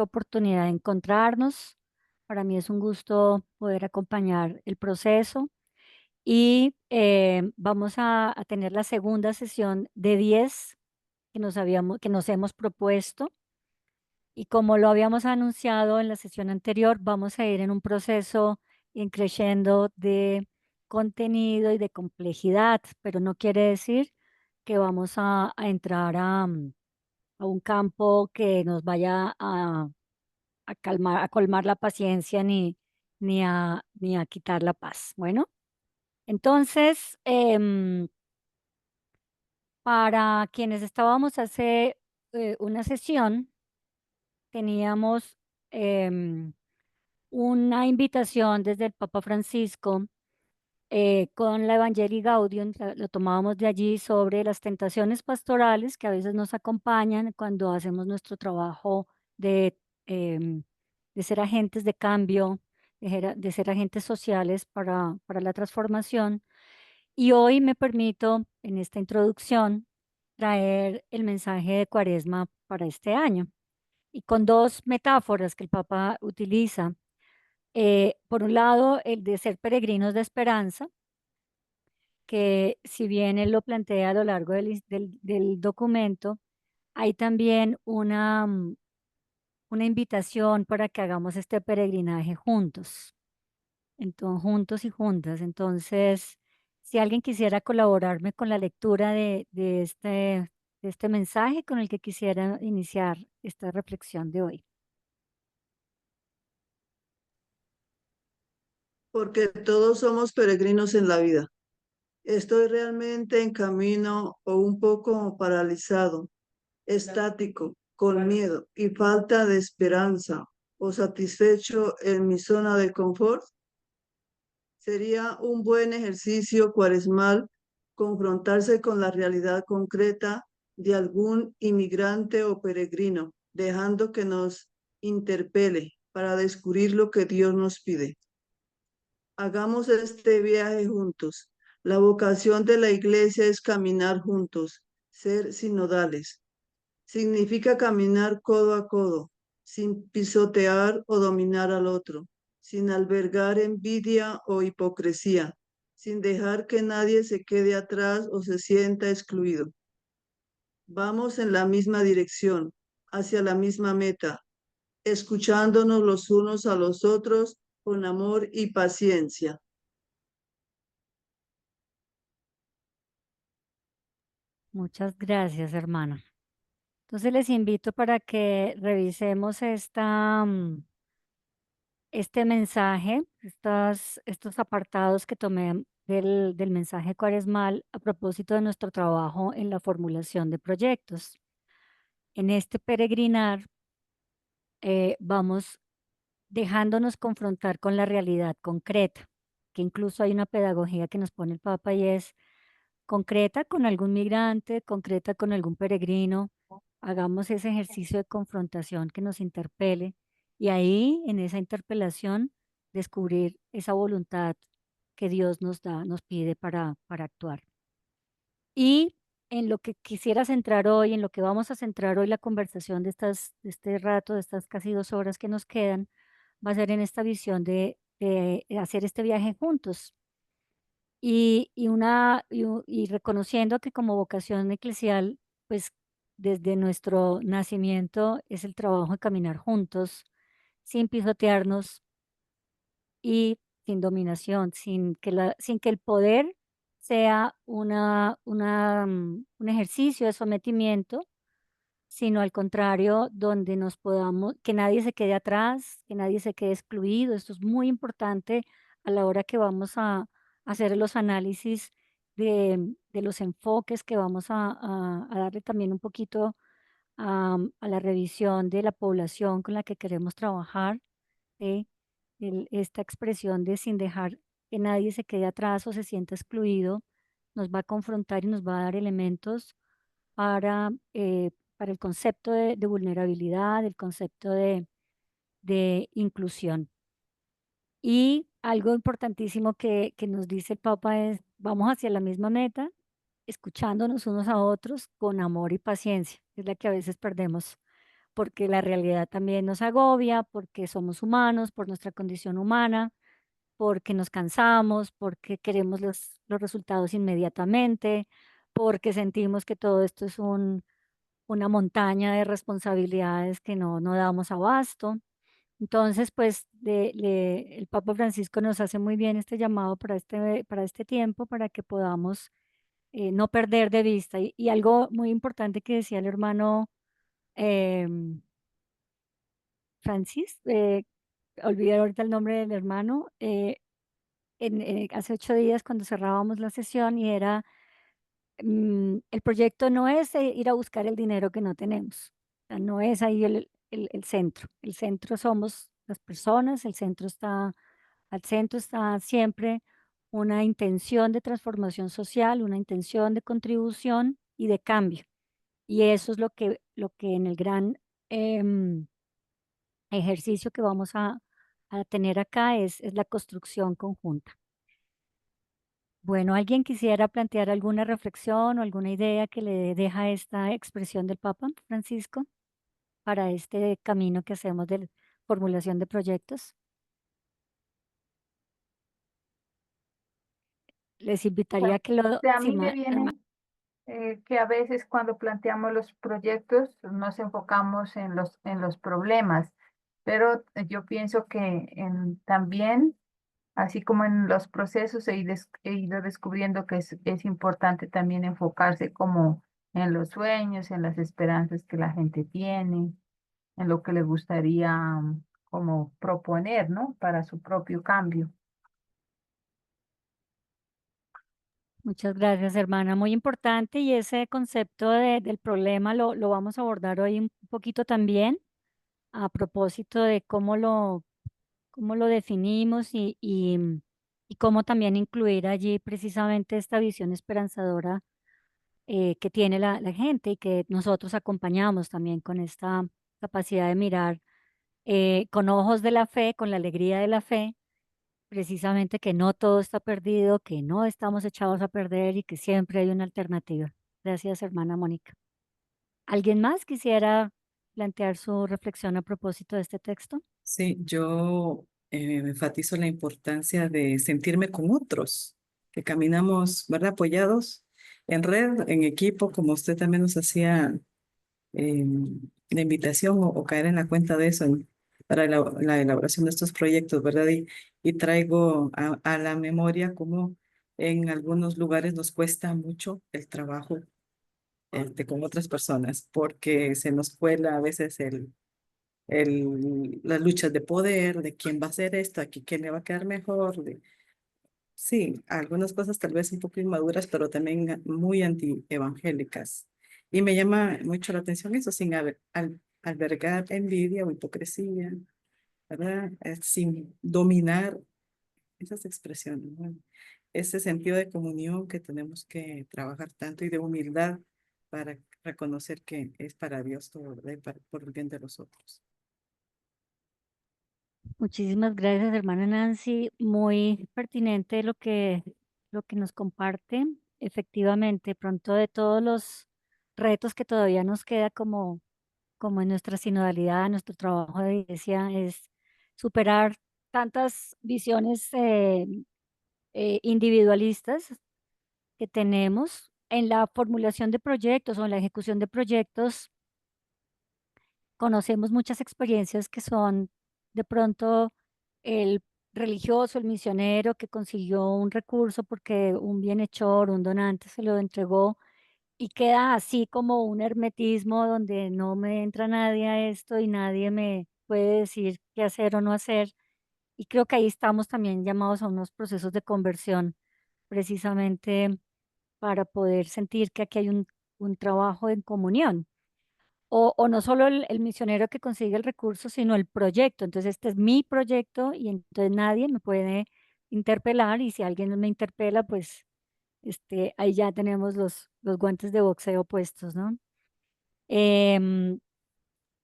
esta oportunidad de encontrarnos. Para mí es un gusto poder acompañar el proceso y vamos a tener la segunda sesión de 10 que nos hemos propuesto. Y como lo habíamos anunciado en la sesión anterior, vamos a ir en un proceso creciendo de contenido y de complejidad, pero no quiere decir que vamos a entrar a un campo que nos vaya a calmar, a colmar la paciencia ni a quitar la paz. Bueno, entonces, para quienes estábamos hace una sesión, teníamos em, una invitación desde el Papa Francisco con la Evangelii Gaudium, lo tomábamos de allí sobre las tentaciones pastorales que a veces nos acompañan cuando hacemos nuestro trabajo de, em, de ser agentes de cambio, de ser agentes sociales para la transformación. Y hoy me permito, en esta introducción, traer el mensaje de Cuaresma para este año. Y con dos metáforas que el Papa utiliza. Por un lado, el de ser peregrinos de esperanza, que si bien él lo plantea a lo largo del documento, hay también una invitación para que hagamos este peregrinaje juntos, entonces, juntos y juntas. Entonces, si alguien quisiera colaborarme con la lectura de este mensaje con el que quisiera iniciar esta reflexión de hoy. Porque todos somos peregrinos en la vida. Estoy realmente en camino o un poco paralizado, estático, con miedo y falta de esperanza o satisfecho en mi zona de confort. Sería un buen ejercicio cuaresmal confrontarse con la realidad concreta de algún inmigrante o peregrino, dejando que nos interpele para descubrir lo que Dios nos pide. Hagamos este viaje juntos. La vocación de la iglesia es caminar juntos, ser sinodales. Significa caminar codo a codo, sin pisotear o dominar al otro, sin albergar envidia o hipocresía, sin dejar que nadie se quede atrás o se sienta excluido. Vamos en la misma dirección, hacia la misma meta, escuchándonos los unos a los otros con amor y paciencia. Muchas gracias, hermana. Entonces les invito para que revisemos este mensaje, estos apartados que tomé del mensaje cuaresmal a propósito de nuestro trabajo en la formulación de proyectos. En este peregrinar vamos dejándonos confrontar con la realidad concreta, que incluso hay una pedagogía que nos pone el Papa y es concreta con algún migrante, concreta con algún peregrino. Hagamos ese ejercicio de confrontación que nos interpele y ahí, en esa interpelación, descubrir esa voluntad que Dios nos da, nos pide para actuar. Y en lo que quisiera centrar hoy, en lo que vamos a centrar hoy la conversación de este rato, de estas casi 2 horas que nos quedan, va a ser en esta visión de hacer este viaje juntos y reconociendo que como vocación eclesial, pues desde nuestro nacimiento es el trabajo de caminar juntos, sin pisotearnos y sin dominación, sin que el poder sea un ejercicio de sometimiento, sino al contrario, donde nos podamos, que nadie se quede atrás, que nadie se quede excluido. Esto es muy importante a la hora que vamos a hacer los análisis de los enfoques que vamos a darle también un poquito a la revisión de la población con la que queremos trabajar, ¿sí? Esta expresión de sin dejar que nadie se quede atrás o se sienta excluido, nos va a confrontar y nos va a dar elementos para el concepto de vulnerabilidad, el concepto de inclusión. Y algo importantísimo que nos dice el Papa es, vamos hacia la misma meta, escuchándonos unos a otros con amor y paciencia, que es la que a veces perdemos porque la realidad también nos agobia, porque somos humanos, por nuestra condición humana, porque nos cansamos, porque queremos los resultados inmediatamente, porque sentimos que todo esto es una montaña de responsabilidades que no damos abasto. Entonces, pues el Papa Francisco nos hace muy bien este llamado para este tiempo, para que podamos no perder de vista. Y algo muy importante que decía el hermano em, Francis, olvidé ahorita el nombre del hermano, hace 8 días cuando cerrábamos la sesión y era, el proyecto no es ir a buscar el dinero que no tenemos, o sea, no es ahí el centro somos las personas, al centro está siempre una intención de transformación social, una intención de contribución y de cambio. Y eso es lo que en el gran em, ejercicio que vamos a tener acá es la construcción conjunta. Bueno, ¿alguien quisiera plantear alguna reflexión o alguna idea que le deja esta expresión del Papa Francisco para este camino que hacemos de formulación de proyectos? Les invitaría Bueno, a que lo... a Sí, mí me hermana. viene que a veces cuando planteamos los proyectos nos enfocamos en los problemas, pero yo pienso que también, así como en los procesos, he ido descubriendo que es importante también enfocarse como en los sueños, en las esperanzas que la gente tiene, en lo que le gustaría como proponer, ¿no? Para su propio cambio. Muchas gracias, hermana. Muy importante y ese concepto del problema lo vamos a abordar hoy un poquito también a propósito de cómo lo definimos y cómo también incluir allí precisamente esta visión esperanzadora que tiene la gente y que nosotros acompañamos también con esta capacidad de mirar con ojos de la fe, con la alegría de la fe, precisamente que no todo está perdido, que no estamos echados a perder y que siempre hay una alternativa. Gracias, hermana Mónica. ¿Alguien más quisiera plantear su reflexión a propósito de este texto? Sí, yo enfatizo la importancia de sentirme con otros, que caminamos, ¿verdad? Apoyados en red, en equipo, como usted también nos hacía eh, la invitación o caer en la cuenta de eso para la elaboración de estos proyectos, ¿verdad? Y traigo a la memoria cómo en algunos lugares nos cuesta mucho el trabajo con otras personas, porque se nos cuela a veces las luchas de poder, de quién va a hacer esto, aquí quién le va a quedar mejor. Sí, algunas cosas tal vez un poco inmaduras, pero también muy antievangélicas. Y me llama mucho la atención eso, sin albergar envidia o hipocresía, ¿verdad? Sin dominar esas expresiones, ¿no? Ese sentido de comunión que tenemos que trabajar tanto y de humildad para reconocer que es para Dios todo, ¿verdad? Y por el bien de los otros. Muchísimas gracias, hermana Nancy. Muy pertinente lo que nos comparte. Efectivamente, pronto de todos los retos que todavía nos queda como en nuestra sinodalidad, nuestro trabajo de iglesia, es superar tantas visiones individualistas que tenemos en la formulación de proyectos o en la ejecución de proyectos. Conocemos muchas experiencias que son de pronto el religioso, el misionero que consiguió un recurso porque un bienhechor, un donante se lo entregó y queda así como un hermetismo donde no me entra nadie a esto y nadie me puede decir qué hacer o no hacer. Y creo que ahí estamos también llamados a unos procesos de conversión precisamente para poder sentir que aquí hay un trabajo en comunión. O no solo el misionero que consigue el recurso, sino el proyecto. Entonces, este es mi proyecto y entonces nadie me puede interpelar y si alguien me interpela, pues ahí ya tenemos los guantes de boxeo puestos, ¿no? Em,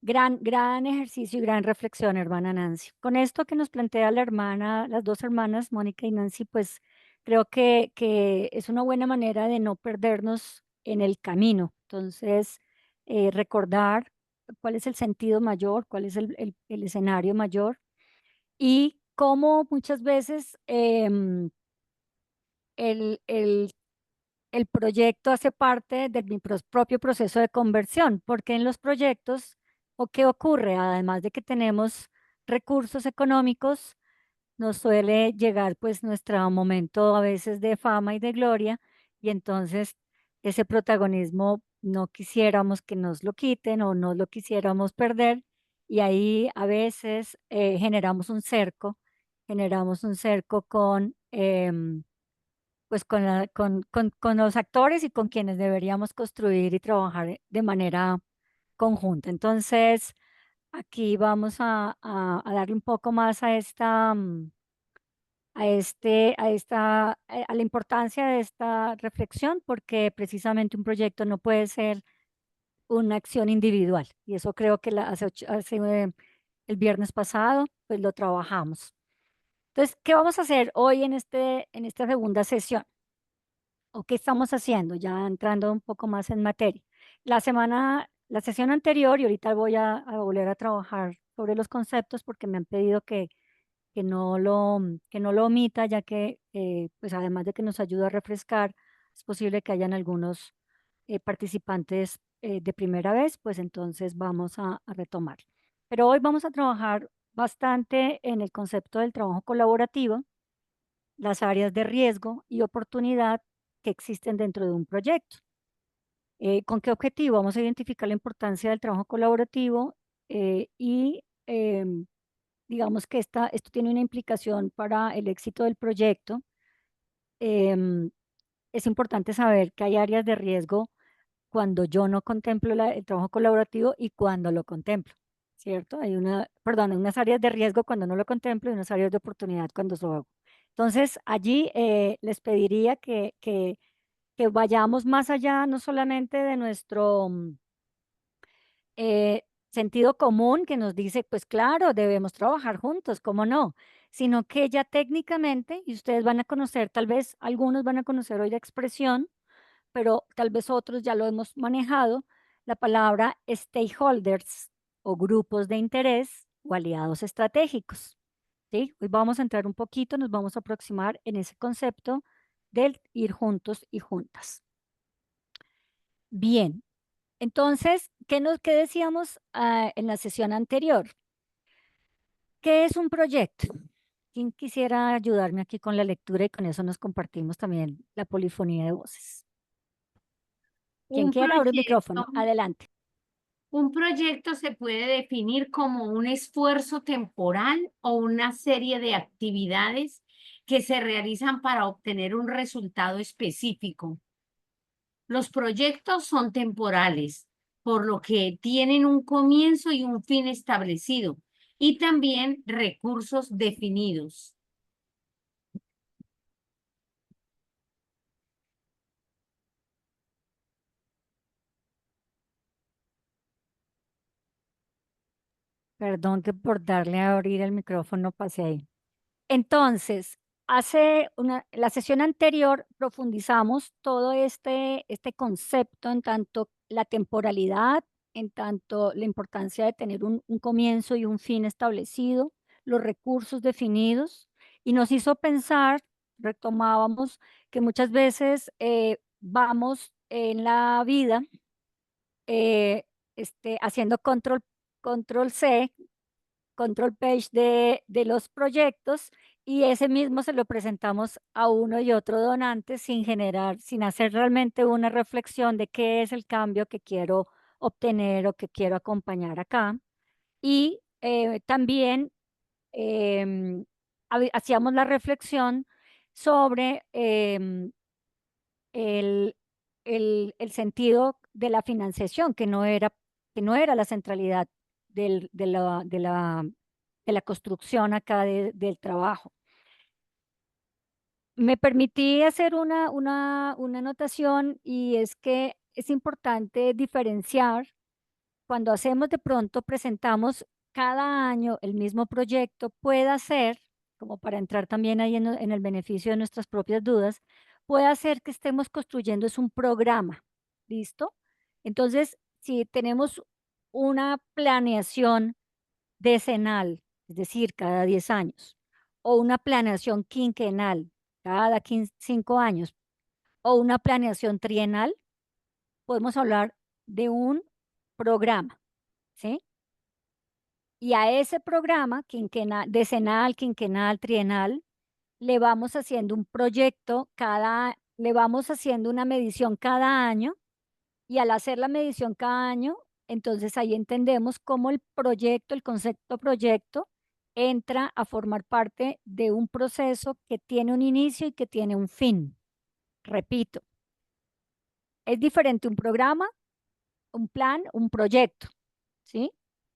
gran ejercicio y gran reflexión, hermana Nancy. Con esto que nos plantea la hermana, las dos hermanas, Mónica y Nancy, pues creo que es una buena manera de no perdernos en el camino. Entonces, recordar cuál es el sentido mayor, cuál es el escenario mayor y cómo muchas veces el, el, el proyecto hace parte de mi propio proceso de conversión, porque en los proyectos, ¿o qué ocurre? Además de que tenemos recursos económicos, nos suele llegar pues nuestro momento a veces de fama y de gloria, y entonces ese protagonismo no quisiéramos que nos lo quiten o no lo quisiéramos perder, y ahí a veces generamos un cerco con, pues con los actores y con quienes deberíamos construir y trabajar de manera conjunta. Entonces, aquí vamos a darle un poco más a esta a la importancia de esta reflexión, porque precisamente un proyecto no puede ser una acción individual. Y eso creo que el viernes pasado, pues lo trabajamos. Entonces, ¿qué vamos a hacer hoy en esta segunda sesión? ¿O qué estamos haciendo? Ya entrando un poco más en materia. La sesión anterior, y ahorita voy a volver a trabajar sobre los conceptos porque me han pedido que no lo omita, ya que, pues además de que nos ayuda a refrescar, es posible que hayan algunos participantes de primera vez, pues entonces vamos a retomar. Pero hoy vamos a trabajar bastante en el concepto del trabajo colaborativo, las áreas de riesgo y oportunidad que existen dentro de un proyecto. ¿Con qué objetivo? Vamos a identificar la importancia del trabajo colaborativo y digamos que esto tiene una implicación para el éxito del proyecto. Em, es importante saber que hay áreas de riesgo cuando yo no contemplo el trabajo colaborativo y cuando lo contemplo, ¿cierto? Hay unas áreas de riesgo cuando no lo contemplo y unas áreas de oportunidad cuando lo hago. Entonces, allí les pediría que vayamos más allá, no solamente de nuestro sentido común que nos dice, pues claro, debemos trabajar juntos, ¿cómo no? Sino que ya técnicamente, y ustedes van a conocer, tal vez algunos van a conocer hoy la expresión, pero tal vez otros ya lo hemos manejado, la palabra stakeholders o grupos de interés o aliados estratégicos. ¿Sí? Hoy vamos a entrar un poquito, nos vamos a aproximar en ese concepto del ir juntos y juntas. Bien, entonces, ¿qué decíamos en la sesión anterior? ¿Qué es un proyecto? ¿Quién quisiera ayudarme aquí con la lectura y con eso nos compartimos también la polifonía de voces? Quien Un quiera, abre el micrófono. proyecto, Adelante. un proyecto se puede definir como un esfuerzo temporal o una serie de actividades que se realizan para obtener un resultado específico. Los proyectos son temporales, por lo que tienen un comienzo y un fin establecido, y también recursos definidos. Perdón que por darle a abrir el micrófono pasé ahí. Entonces, la sesión anterior profundizamos todo este concepto en tanto la temporalidad, en tanto la importancia de tener un comienzo y un fin establecido, los recursos definidos, y nos hizo pensar, retomábamos, que muchas veces vamos en la vida haciendo control C, control page de los proyectos y ese mismo se lo presentamos a uno y otro donante sin hacer realmente una reflexión de qué es el cambio que quiero obtener o que quiero acompañar acá. Y también hacíamos la reflexión sobre el, el sentido de la financiación, que no era la centralidad de la construcción acá del trabajo. Me permití hacer una anotación y es que es importante diferenciar cuando hacemos de pronto, presentamos cada año el mismo proyecto, puede ser, como para entrar también ahí en el beneficio de nuestras propias dudas, puede ser que estemos construyendo es un programa, ¿listo? Entonces, si tenemos una planeación decenal, es decir, cada 10 años, o una planeación quinquenal, cada 5 años, o una planeación trienal, podemos hablar de un programa, ¿sí? Y a ese programa, decenal, quinquenal, trienal, le vamos haciendo un proyecto le vamos haciendo una medición cada año, y al hacer la medición cada año, entonces ahí entendemos cómo el proyecto, el concepto proyecto, entra a formar parte de un proceso que tiene un inicio y que tiene un fin. Repito, es diferente un programa, un plan, un proyecto, ¿sí?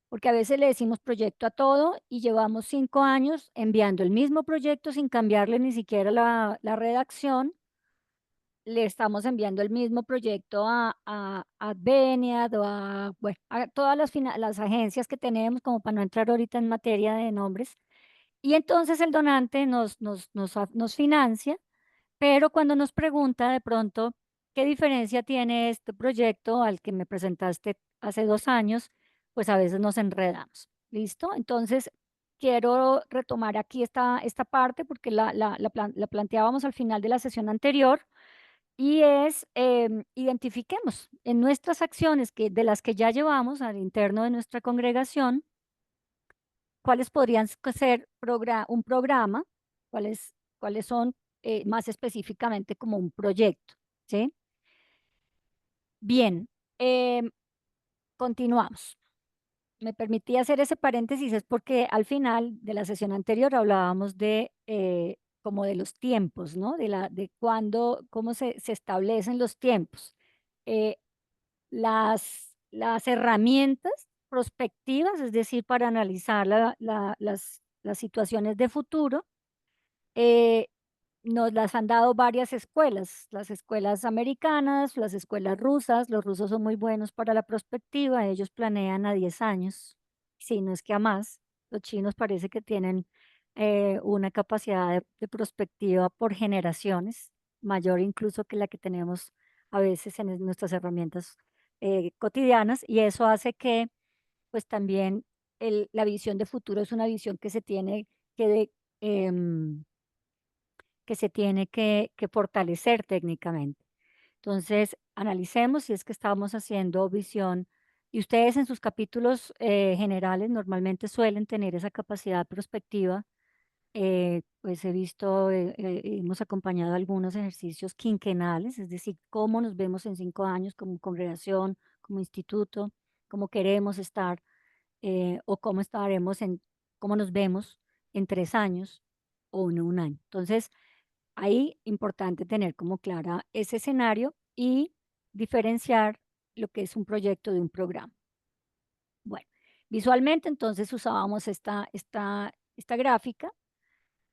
Porque a veces le decimos proyecto a todo y llevamos 5 años enviando el mismo proyecto sin cambiarle ni siquiera la redacción. Le estamos enviando el mismo proyecto a Adveniat o bueno, a todas las agencias que tenemos, como para no entrar ahorita en materia de nombres. Y entonces el donante nos financia, pero cuando nos pregunta de pronto qué diferencia tiene este proyecto al que me presentaste hace 2 años, pues a veces nos enredamos. ¿Listo? Entonces, quiero retomar aquí esta parte porque la planteábamos al final de la sesión anterior, y es, identifiquemos en nuestras acciones de las que ya llevamos al interno de nuestra congregación, cuáles podrían ser un programa, cuáles son, más específicamente como un proyecto, ¿sí? Bien, continuamos. Me permití hacer ese paréntesis es porque al final de la sesión anterior hablábamos de, como de los tiempos, ¿no? De cuándo, cómo se establecen los tiempos. Eh, las herramientas prospectivas, es decir, para analizar las situaciones de futuro, eh, nos las han dado varias escuelas, las escuelas americanas, las escuelas rusas. Los rusos son muy buenos para la prospectiva, ellos planean a 10 años, si no es que a más. Los chinos parece que tienen, una capacidad de prospectiva por generaciones, mayor incluso que la que tenemos a veces en nuestras herramientas, cotidianas, y eso hace que, pues también, la visión de futuro es una visión que, de- em, que se tiene que fortalecer técnicamente. Entonces, analicemos si es que estamos haciendo visión, y ustedes en sus capítulos, generales normalmente suelen tener esa capacidad prospectiva. Pues he visto, hemos acompañado algunos ejercicios quinquenales, es decir, cómo nos vemos en 5 años como congregación, como instituto, cómo queremos estar, o cómo nos vemos en 3 años o en un año. Entonces, ahí importante tener como clara ese escenario y diferenciar lo que es un proyecto de un programa. Bueno, visualmente entonces usábamos esta gráfica,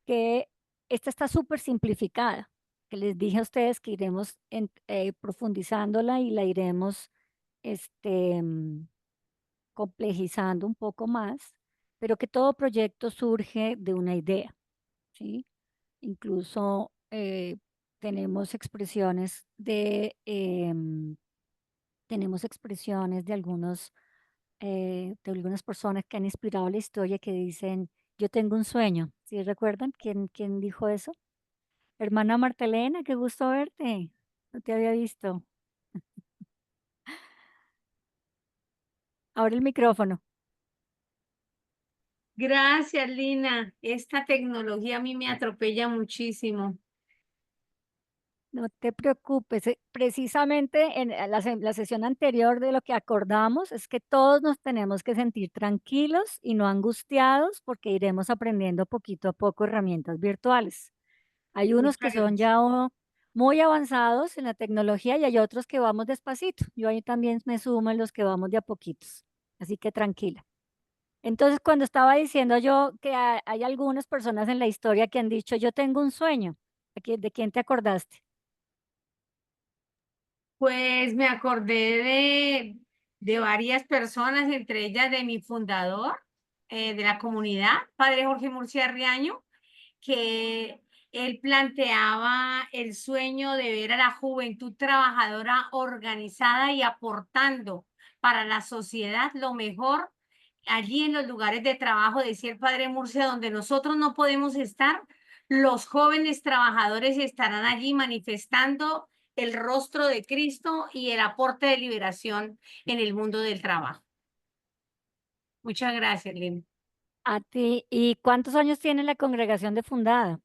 que esta está súper simplificada, que les dije a ustedes que iremos profundizándola y la iremos, este, complejizando un poco más, pero que todo proyecto surge de una idea, ¿sí? Incluso, tenemos expresiones de algunas personas que han inspirado la historia, que dicen, yo tengo un sueño. ¿Sí recuerdan quién dijo eso? Hermana Martelena, qué gusto verte. No te había visto. Ahora el micrófono. Gracias, Lina. Esta tecnología a mí me atropella muchísimo. No te preocupes. Precisamente en la sesión anterior, de lo que acordamos es que todos nos tenemos que sentir tranquilos y no angustiados, porque iremos aprendiendo poquito a poco herramientas virtuales. Hay unos que Muchas son gracias. ya, muy avanzados en la tecnología, y hay otros que vamos despacito. Yo ahí también me sumo en los que vamos de a poquitos. Así que tranquila. Entonces, cuando estaba diciendo yo que hay algunas personas en la historia que han dicho, yo tengo un sueño, ¿de quién te acordaste? Pues me acordé de varias personas, entre ellas de mi fundador, de la comunidad, Padre Jorge Murcia Riaño, que él planteaba el sueño de ver a la juventud trabajadora organizada y aportando para la sociedad lo mejor allí en los lugares de trabajo, decía el padre Murcia, donde nosotros no podemos estar, los jóvenes trabajadores estarán allí manifestando el rostro de Cristo y el aporte de liberación en el mundo del trabajo. Muchas gracias, Lina. A ti. ¿Y cuántos años tiene la congregación de fundada?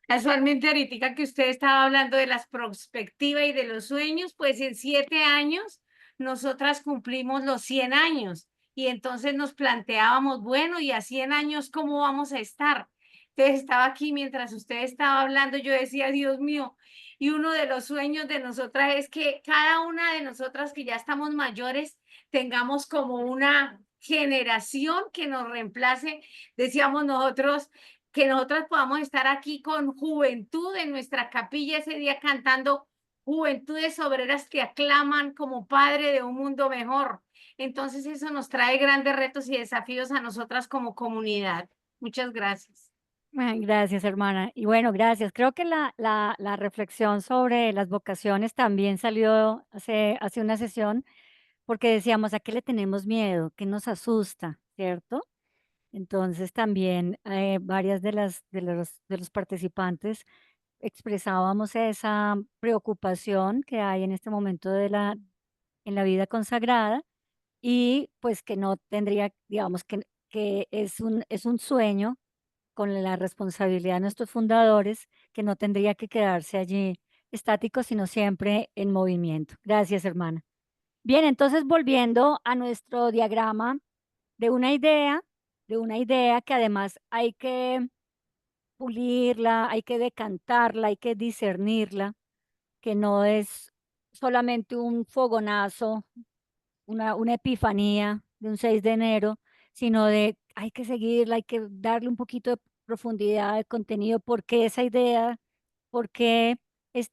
Casualmente, ahorita que usted estaba hablando de las perspectivas y de los sueños, pues en 7 años nosotras cumplimos los 100 años y entonces nos planteábamos, bueno, ¿y a 100 años cómo vamos a estar? Entonces estaba aquí mientras usted estaba hablando, yo decía, Dios mío, y uno de los sueños de nosotras es que cada una de nosotras que ya estamos mayores tengamos como una generación que nos reemplace, decíamos nosotros, que nosotras podamos estar aquí con juventud en nuestra capilla ese día cantando juventudes obreras que aclaman como padre de un mundo mejor. Entonces eso nos trae grandes retos y desafíos a nosotras como comunidad. Muchas gracias. Gracias, hermana. Y bueno, gracias. Creo que la reflexión sobre las vocaciones también salió hace una sesión porque decíamos, ¿a qué le tenemos miedo? ¿Qué nos asusta? ¿Cierto? Entonces también varias de los participantes expresábamos esa preocupación que hay en este momento en la vida consagrada y pues que no tendría, digamos, que es un sueño con la responsabilidad de nuestros fundadores, que no tendría que quedarse allí estático, sino siempre en movimiento. Gracias, hermana. Bien, entonces volviendo a nuestro diagrama de una idea que además hay que pulirla, hay que decantarla, hay que discernirla, que no es solamente un fogonazo, una epifanía de un 6 de enero, sino de hay que seguirla, hay que darle un poquito de profundidad, de contenido, porque esa idea, porque es,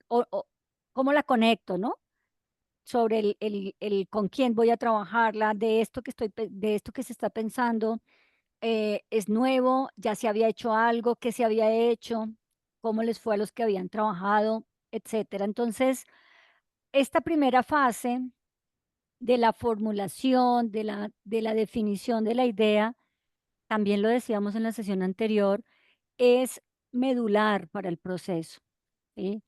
cómo la conecto, ¿no? Sobre el con quién voy a trabajarla, de esto que se está pensando, es nuevo, ya se había hecho algo, qué se había hecho, cómo les fue a los que habían trabajado, etcétera. Entonces, esta primera fase de la formulación, de la definición de la idea, también lo decíamos en la sesión anterior, es medular para el proceso, ¿sí?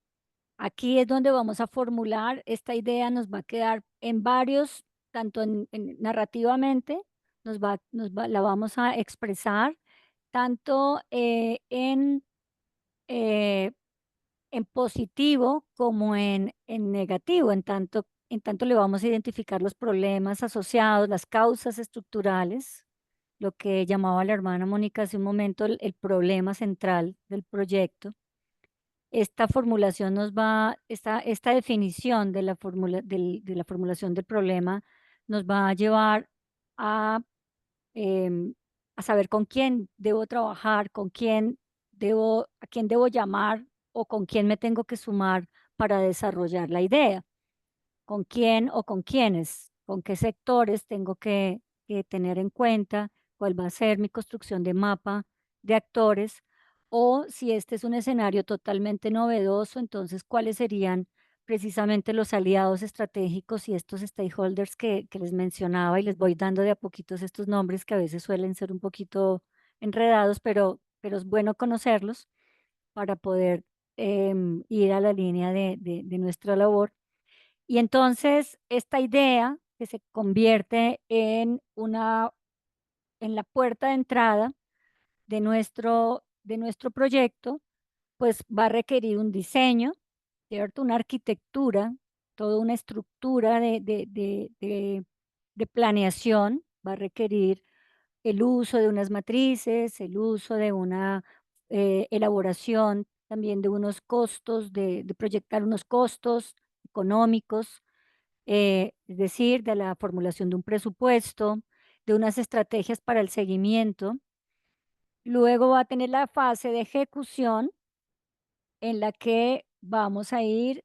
Aquí es donde vamos a formular, esta idea nos va a quedar en varios, tanto narrativamente, la vamos a expresar, tanto eh, en positivo como en negativo, en tanto le vamos a identificar los problemas asociados, las causas estructurales, lo que llamaba la hermana Mónica hace un momento el problema central del proyecto. Esta formulación esta definición de la formulación del problema nos va a llevar a, em, a saber con quién debo trabajar, a quién debo llamar o con quién me tengo que sumar para desarrollar la idea, con quién o con quiénes, con qué sectores tengo que tener en cuenta, cuál va a ser mi construcción de mapa de actores, o si este es un escenario totalmente novedoso, entonces cuáles serían precisamente los aliados estratégicos y estos stakeholders que les mencionaba y les voy dando de a poquitos estos nombres que a veces suelen ser un poquito enredados, pero es bueno conocerlos para poder ir a la línea de nuestra labor. Y entonces esta idea que se convierte en la puerta de entrada de nuestro proyecto, pues va a requerir un diseño, ¿cierto? Una arquitectura, toda una estructura de planeación, va a requerir el uso de unas matrices, el uso de una elaboración también de unos costos, de proyectar unos costos económicos, es decir, de la formulación de un presupuesto, de unas estrategias para el seguimiento. Luego va a tener la fase de ejecución en la que vamos a ir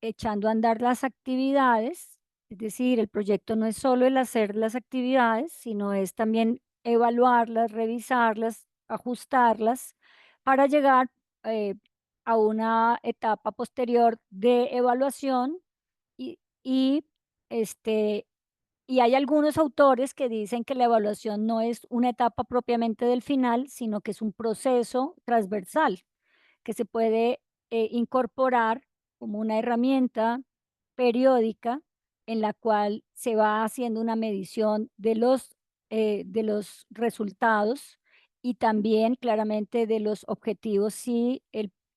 echando a andar las actividades, es decir, el proyecto no es solo el hacer las actividades, sino es también evaluarlas, revisarlas, ajustarlas para llegar a una etapa posterior de evaluación y Y hay algunos autores que dicen que la evaluación no es una etapa propiamente del final, sino que es un proceso transversal que se puede incorporar como una herramienta periódica en la cual se va haciendo una medición de los resultados y también claramente de los objetivos. Si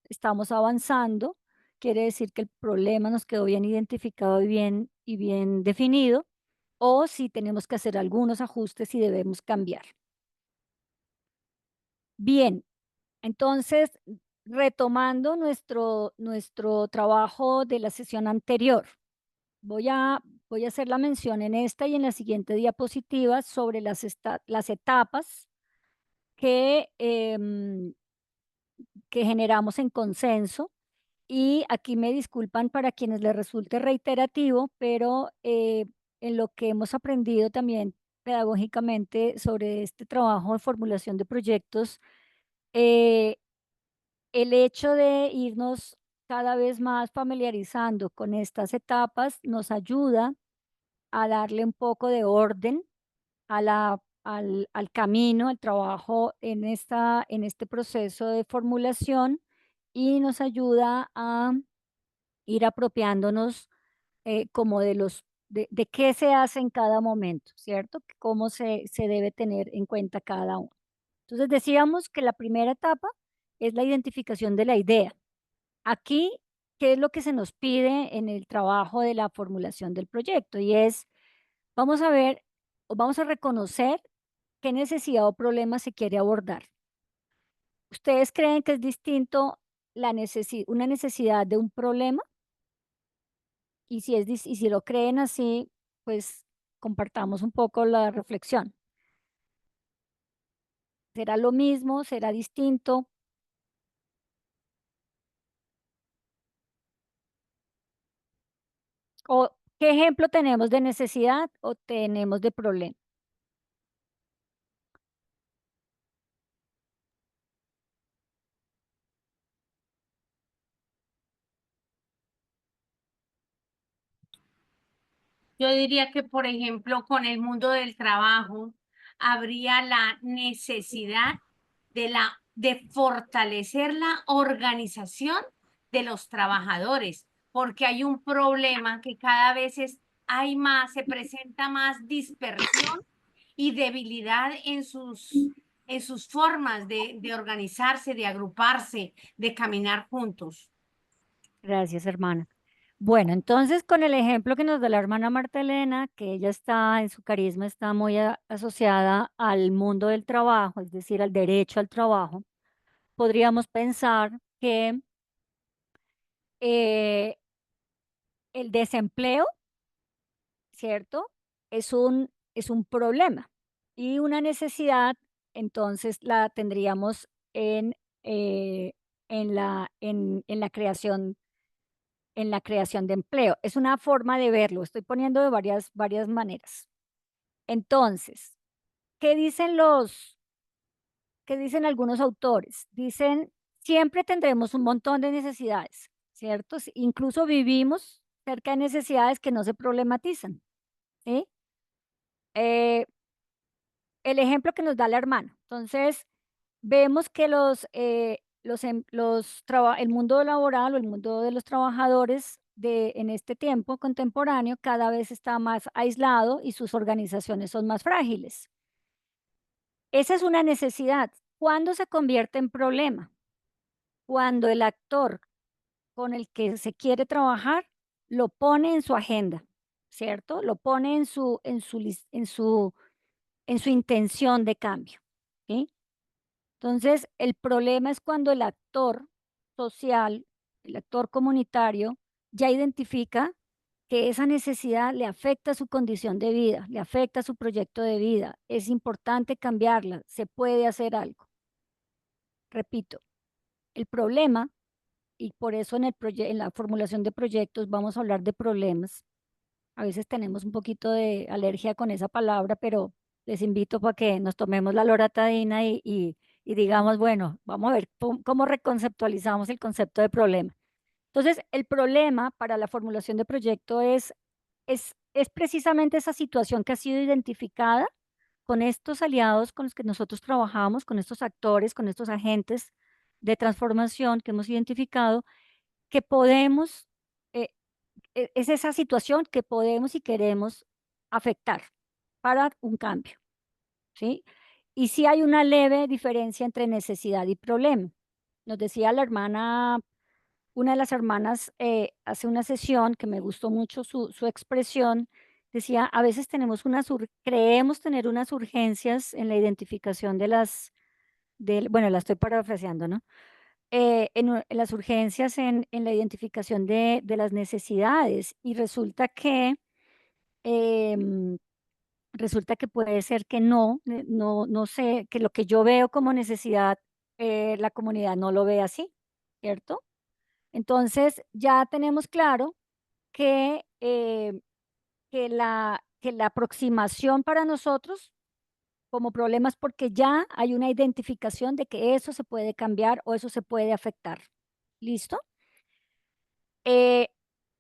estamos avanzando, quiere decir que el problema nos quedó bien identificado y bien definido, o si tenemos que hacer algunos ajustes y debemos cambiar. Bien, entonces, retomando nuestro trabajo de la sesión anterior, voy a hacer la mención en esta y en la siguiente diapositiva sobre las etapas que, que generamos en consenso. Y aquí me disculpan para quienes les resulte reiterativo, pero en lo que hemos aprendido también pedagógicamente sobre este trabajo de formulación de proyectos, eh, el hecho de irnos cada vez más familiarizando con estas etapas nos ayuda a darle un poco de orden al camino, al trabajo en este proceso de formulación, y nos ayuda a ir apropiándonos como de qué se hace en cada momento, ¿cierto? Cómo se debe tener en cuenta cada uno. Entonces decíamos que la primera etapa es la identificación de la idea. Aquí, ¿qué es lo que se nos pide en el trabajo de la formulación del proyecto? Y es, vamos a ver, o vamos a reconocer qué necesidad o problema se quiere abordar. ¿Ustedes creen que es distinto una necesidad de un problema? Y y si lo creen así, pues compartamos un poco la reflexión. ¿Será lo mismo? ¿Será distinto? ¿O qué ejemplo tenemos de necesidad o tenemos de problema? Yo diría que, por ejemplo, con el mundo del trabajo, habría la necesidad de fortalecer la organización de los trabajadores, porque hay un problema que cada vez se presenta más dispersión y debilidad en sus formas de organizarse, de agruparse, de caminar juntos. Gracias, hermana. Bueno, entonces con el ejemplo que nos da la hermana Marta Elena, que ella está en su carisma, está muy asociada al mundo del trabajo, es decir, al derecho al trabajo, podríamos pensar que eh, el desempleo, ¿cierto? Es un problema y una necesidad, entonces la tendríamos eh, en la creación de empleo. Es una forma de verlo, estoy poniendo de varias maneras. Entonces, ¿qué dicen qué dicen algunos autores? Dicen, siempre tendremos un montón de necesidades, ¿cierto? Incluso vivimos cerca de necesidades que no se problematizan, ¿sí? Eh, el ejemplo que nos da la hermana. Entonces, vemos que el mundo laboral o el mundo de los trabajadores en este tiempo contemporáneo cada vez está más aislado y sus organizaciones son más frágiles. Esa es una necesidad. ¿Cuándo se convierte en problema? Cuando el actor con el que se quiere trabajar lo pone en su agenda, ¿cierto? Lo pone en su intención de cambio, ¿sí? Entonces, el problema es cuando el actor social, el actor comunitario, ya identifica que esa necesidad le afecta su condición de vida, le afecta su proyecto de vida. Es importante cambiarla, se puede hacer algo. Repito, el problema, y por eso en la formulación de proyectos vamos a hablar de problemas. A veces tenemos un poquito de alergia con esa palabra, pero les invito para que nos tomemos la loratadina y digamos, bueno, vamos a ver cómo reconceptualizamos el concepto de problema. Entonces, el problema para la formulación de proyecto es es precisamente esa situación que ha sido identificada con estos aliados con los que nosotros trabajamos, con estos actores, con estos agentes de transformación que hemos identificado, que podemos, es esa situación que podemos y queremos afectar para un cambio, ¿sí? Y sí hay una leve diferencia entre necesidad y problema. Nos decía la hermana, una de las hermanas, hace una sesión que me gustó mucho su expresión, decía, a veces tenemos creemos tener unas urgencias en la identificación de bueno, la estoy parafraseando, ¿no? En las urgencias en la identificación de las necesidades y em, resulta que puede ser que no sé, que lo que yo veo como necesidad, la comunidad no lo ve así, ¿cierto? Entonces, ya tenemos claro que, que la aproximación para nosotros como problemas porque ya hay una identificación de que eso se puede cambiar o eso se puede afectar. ¿Listo? Eh,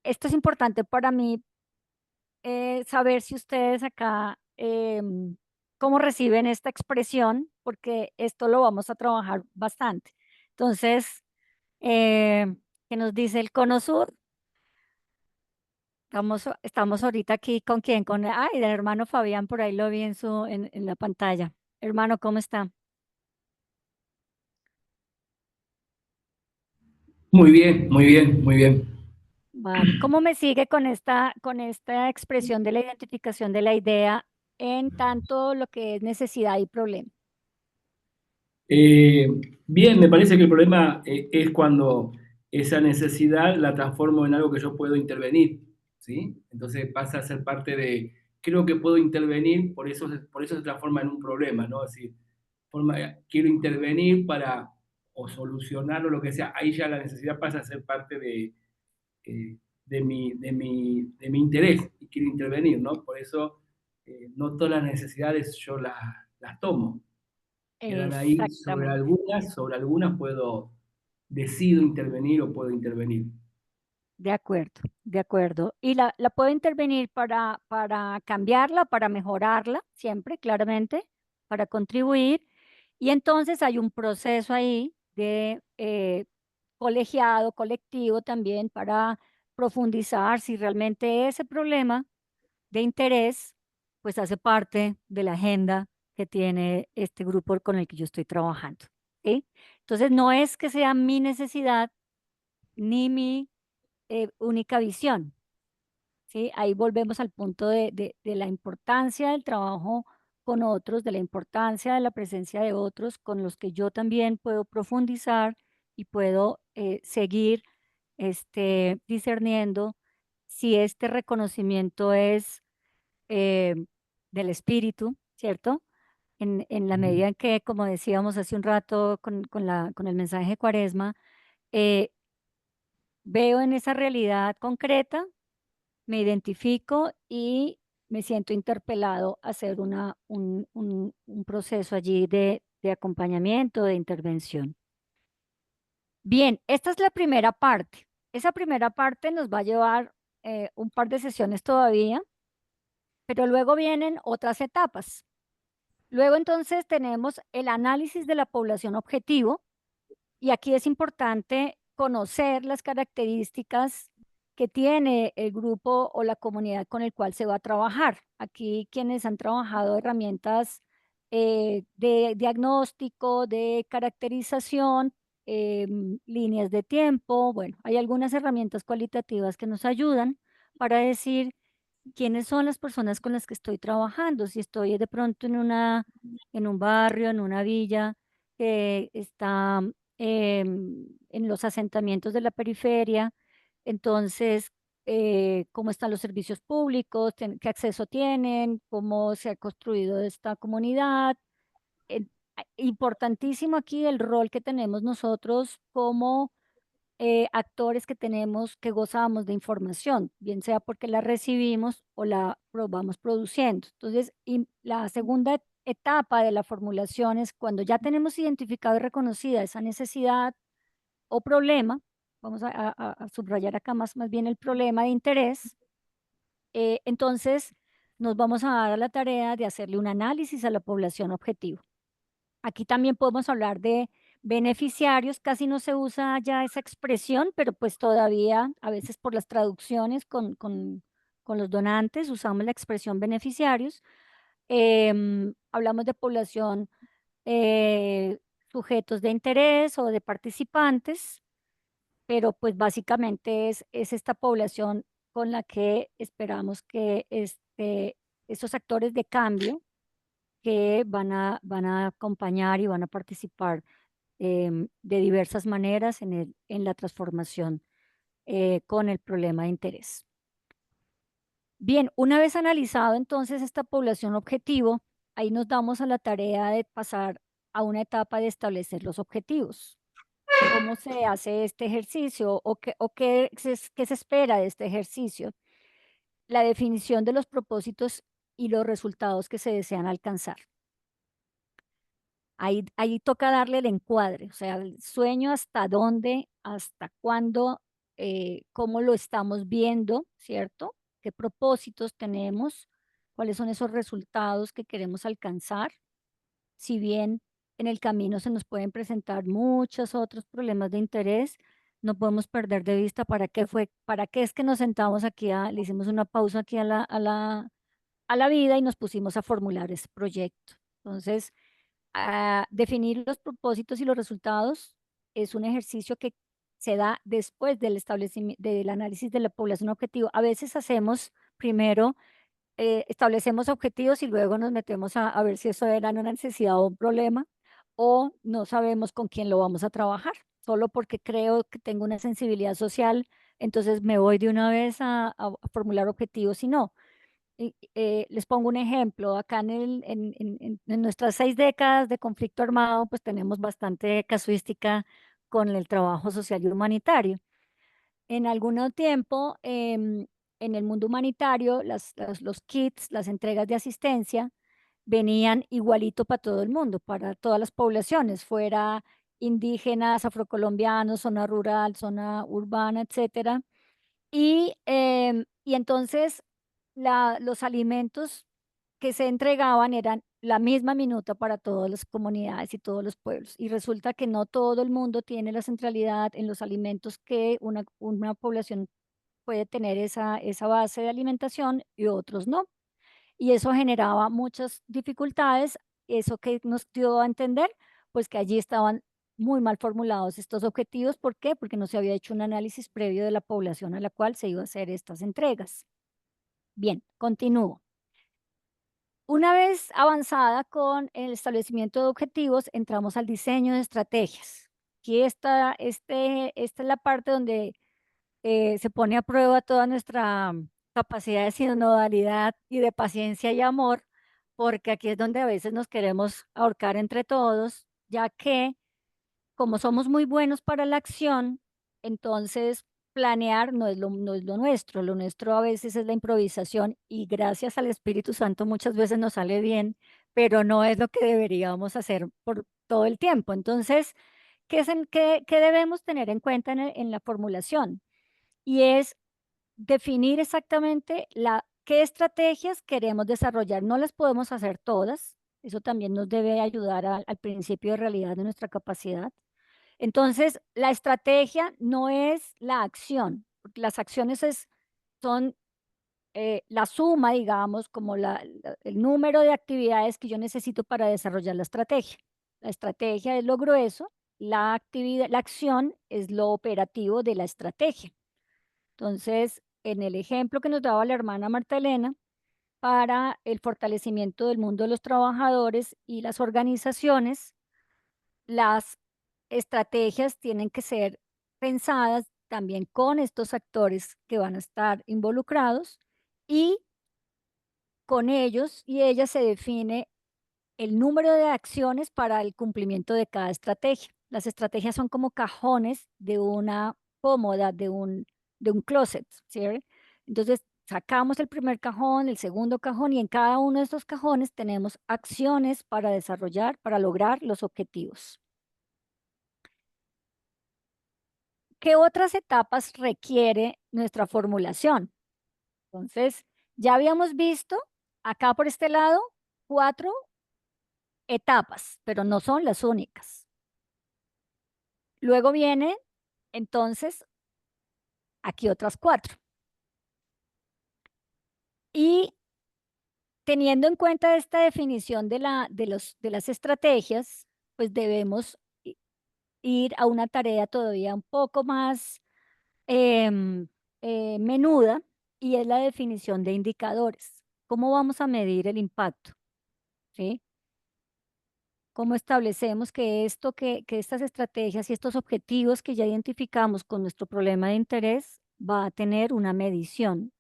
Esto es importante para mí, saber si ustedes acá, cómo reciben esta expresión, porque esto lo vamos a trabajar bastante. Entonces, ¿qué nos dice el Cono Sur? Estamos ahorita aquí con quién, el hermano Fabián, por ahí lo vi en la pantalla. Hermano, ¿cómo está? Muy bien, muy bien, muy bien. Vale. ¿Cómo me sigue con esta expresión de la identificación de la idea en tanto lo que es necesidad y problema? Eh, Bien, me parece que el problema es cuando esa necesidad la transformo en algo que yo puedo intervenir, ¿sí? Entonces pasa a ser parte de, creo que puedo intervenir, por eso se transforma en un problema, ¿no? Es decir, quiero intervenir para o solucionar o lo que sea, ahí ya la necesidad pasa a ser parte eh, de mi interés y quiero intervenir, ¿no? Por eso no todas las necesidades yo las tomo. Quedan ahí Exactamente. sobre algunas decido intervenir o puedo intervenir. De acuerdo, de acuerdo. Y la puedo intervenir para cambiarla, para mejorarla, siempre, claramente, para contribuir. Y entonces hay un proceso ahí de colegiado, colectivo también, para profundizar si realmente ese problema de interés, pues hace parte de la agenda que tiene este grupo con el que yo estoy trabajando. ¿Sí? Entonces, no es que sea mi necesidad ni mi única visión, ¿sí? Ahí volvemos al punto de la importancia del trabajo con otros, de la importancia de la presencia de otros con los que yo también puedo profundizar y puedo seguir discerniendo si este reconocimiento es eh, del espíritu, ¿cierto? En la medida en que, como decíamos hace un rato con el mensaje de Cuaresma, eh, veo en esa realidad concreta, me identifico y me siento interpelado a hacer un proceso allí de acompañamiento, de intervención. Bien, esta es la primera parte. Esa primera parte nos va a llevar un par de sesiones todavía, pero luego vienen otras etapas. Luego entonces tenemos el análisis de la población objetivo y aquí es importante conocer las características que tiene el grupo o la comunidad con el cual se va a trabajar. Aquí quienes han trabajado herramientas de diagnóstico, de caracterización, líneas de tiempo, bueno, hay algunas herramientas cualitativas que nos ayudan para decir quiénes son las personas con las que estoy trabajando, si estoy de pronto en un barrio, en una villa que está en los asentamientos de la periferia, entonces, cómo están los servicios públicos, qué acceso tienen, cómo se ha construido esta comunidad. Eh, Importantísimo aquí el rol que tenemos nosotros como actores que tenemos, que gozamos de información, bien sea porque la recibimos o vamos produciendo. Entonces, la segunda etapa de la formulación es cuando ya tenemos identificado y reconocida esa necesidad o problema, vamos a subrayar acá más bien el problema de interés, Entonces, nos vamos a dar a la tarea de hacerle un análisis a la población objetivo. Aquí también podemos hablar de beneficiarios, casi no se usa ya esa expresión, pero pues todavía a veces por las traducciones con los donantes usamos la expresión beneficiarios. Hablamos de población, eh, sujetos de interés o de participantes, pero pues básicamente es esta población con la que esperamos que estos actores de cambio que van a acompañar y van a participar de diversas maneras en la transformación con el problema de interés. Bien, una vez analizado entonces esta población objetivo, ahí nos damos a la tarea de pasar a una etapa de establecer los objetivos. ¿Cómo se hace este ejercicio o qué se espera de este ejercicio? La definición de los propósitos y los resultados que se desean alcanzar. Ahí toca darle el encuadre, o sea, el sueño hasta dónde, hasta cuándo, cómo lo estamos viendo, ¿cierto? ¿Qué propósitos tenemos? ¿Cuáles son esos resultados que queremos alcanzar? Si bien en el camino se nos pueden presentar muchos otros problemas de interés, no podemos perder de vista para qué es que nos sentamos aquí, le hicimos una pausa aquí a la vida y nos pusimos a formular ese proyecto. Entonces, definir los propósitos y los resultados es un ejercicio que se da después del establecimiento, del análisis de la población objetivo. A veces hacemos primero, establecemos objetivos y luego nos metemos a ver si eso era una necesidad o un problema, o no sabemos con quién lo vamos a trabajar. Solo porque creo que tengo una sensibilidad social, entonces me voy de una vez a formular objetivos y no. Les pongo un ejemplo, acá en nuestras 6 décadas de conflicto armado, pues tenemos bastante casuística con el trabajo social y humanitario. En algún tiempo, en el mundo humanitario, los kits, las entregas de asistencia, venían igualito para todo el mundo, para todas las poblaciones, fuera indígenas, afrocolombianos, zona rural, zona urbana, etcétera. Y entonces los alimentos que se entregaban eran la misma minuta para todas las comunidades y todos los pueblos. Y resulta que no todo el mundo tiene la centralidad en los alimentos que una población puede tener esa base de alimentación y otros no. Y eso generaba muchas dificultades. Eso que nos dio a entender, pues que allí estaban muy mal formulados estos objetivos. ¿Por qué? Porque no se había hecho un análisis previo de la población a la cual se iba a hacer estas entregas. Bien, continúo. Una vez avanzada con el establecimiento de objetivos, entramos al diseño de estrategias. Aquí esta es la parte donde se pone a prueba toda nuestra capacidad de sinodalidad y de paciencia y amor, porque aquí es donde a veces nos queremos ahorcar entre todos, ya que como somos muy buenos para la acción, entonces planear no es lo nuestro a veces es la improvisación y gracias al Espíritu Santo muchas veces nos sale bien, pero no es lo que deberíamos hacer por todo el tiempo. Entonces, ¿qué debemos tener en cuenta en la formulación? Y es definir exactamente qué estrategias queremos desarrollar. No las podemos hacer todas, eso también nos debe ayudar al principio de realidad de nuestra capacidad. Entonces, la estrategia no es la acción, porque las acciones son la suma, digamos, como el número de actividades que yo necesito para desarrollar la estrategia. La estrategia es lo grueso, la acción es lo operativo de la estrategia. Entonces, en el ejemplo que nos daba la hermana Marta Elena, para el fortalecimiento del mundo de los trabajadores y las organizaciones, las estrategias tienen que ser pensadas también con estos actores que van a estar involucrados y con ellos y ellas se define el número de acciones para el cumplimiento de cada estrategia. Las estrategias son como cajones de una cómoda, de un closet, ¿sí? Entonces, sacamos el primer cajón, el segundo cajón y en cada uno de estos cajones tenemos acciones para desarrollar, para lograr los objetivos. ¿Qué otras etapas requiere nuestra formulación? Entonces, Ya habíamos visto acá por este lado 4 etapas, pero no son las únicas. Luego vienen entonces aquí otras 4. Y teniendo en cuenta esta definición de las estrategias, pues debemos ir a una tarea todavía un poco más menuda, y es la definición de indicadores. ¿Cómo vamos a medir el impacto? ¿Sí? ¿Cómo establecemos que que estas estrategias y estos objetivos que ya identificamos con nuestro problema de interés va a tener una medición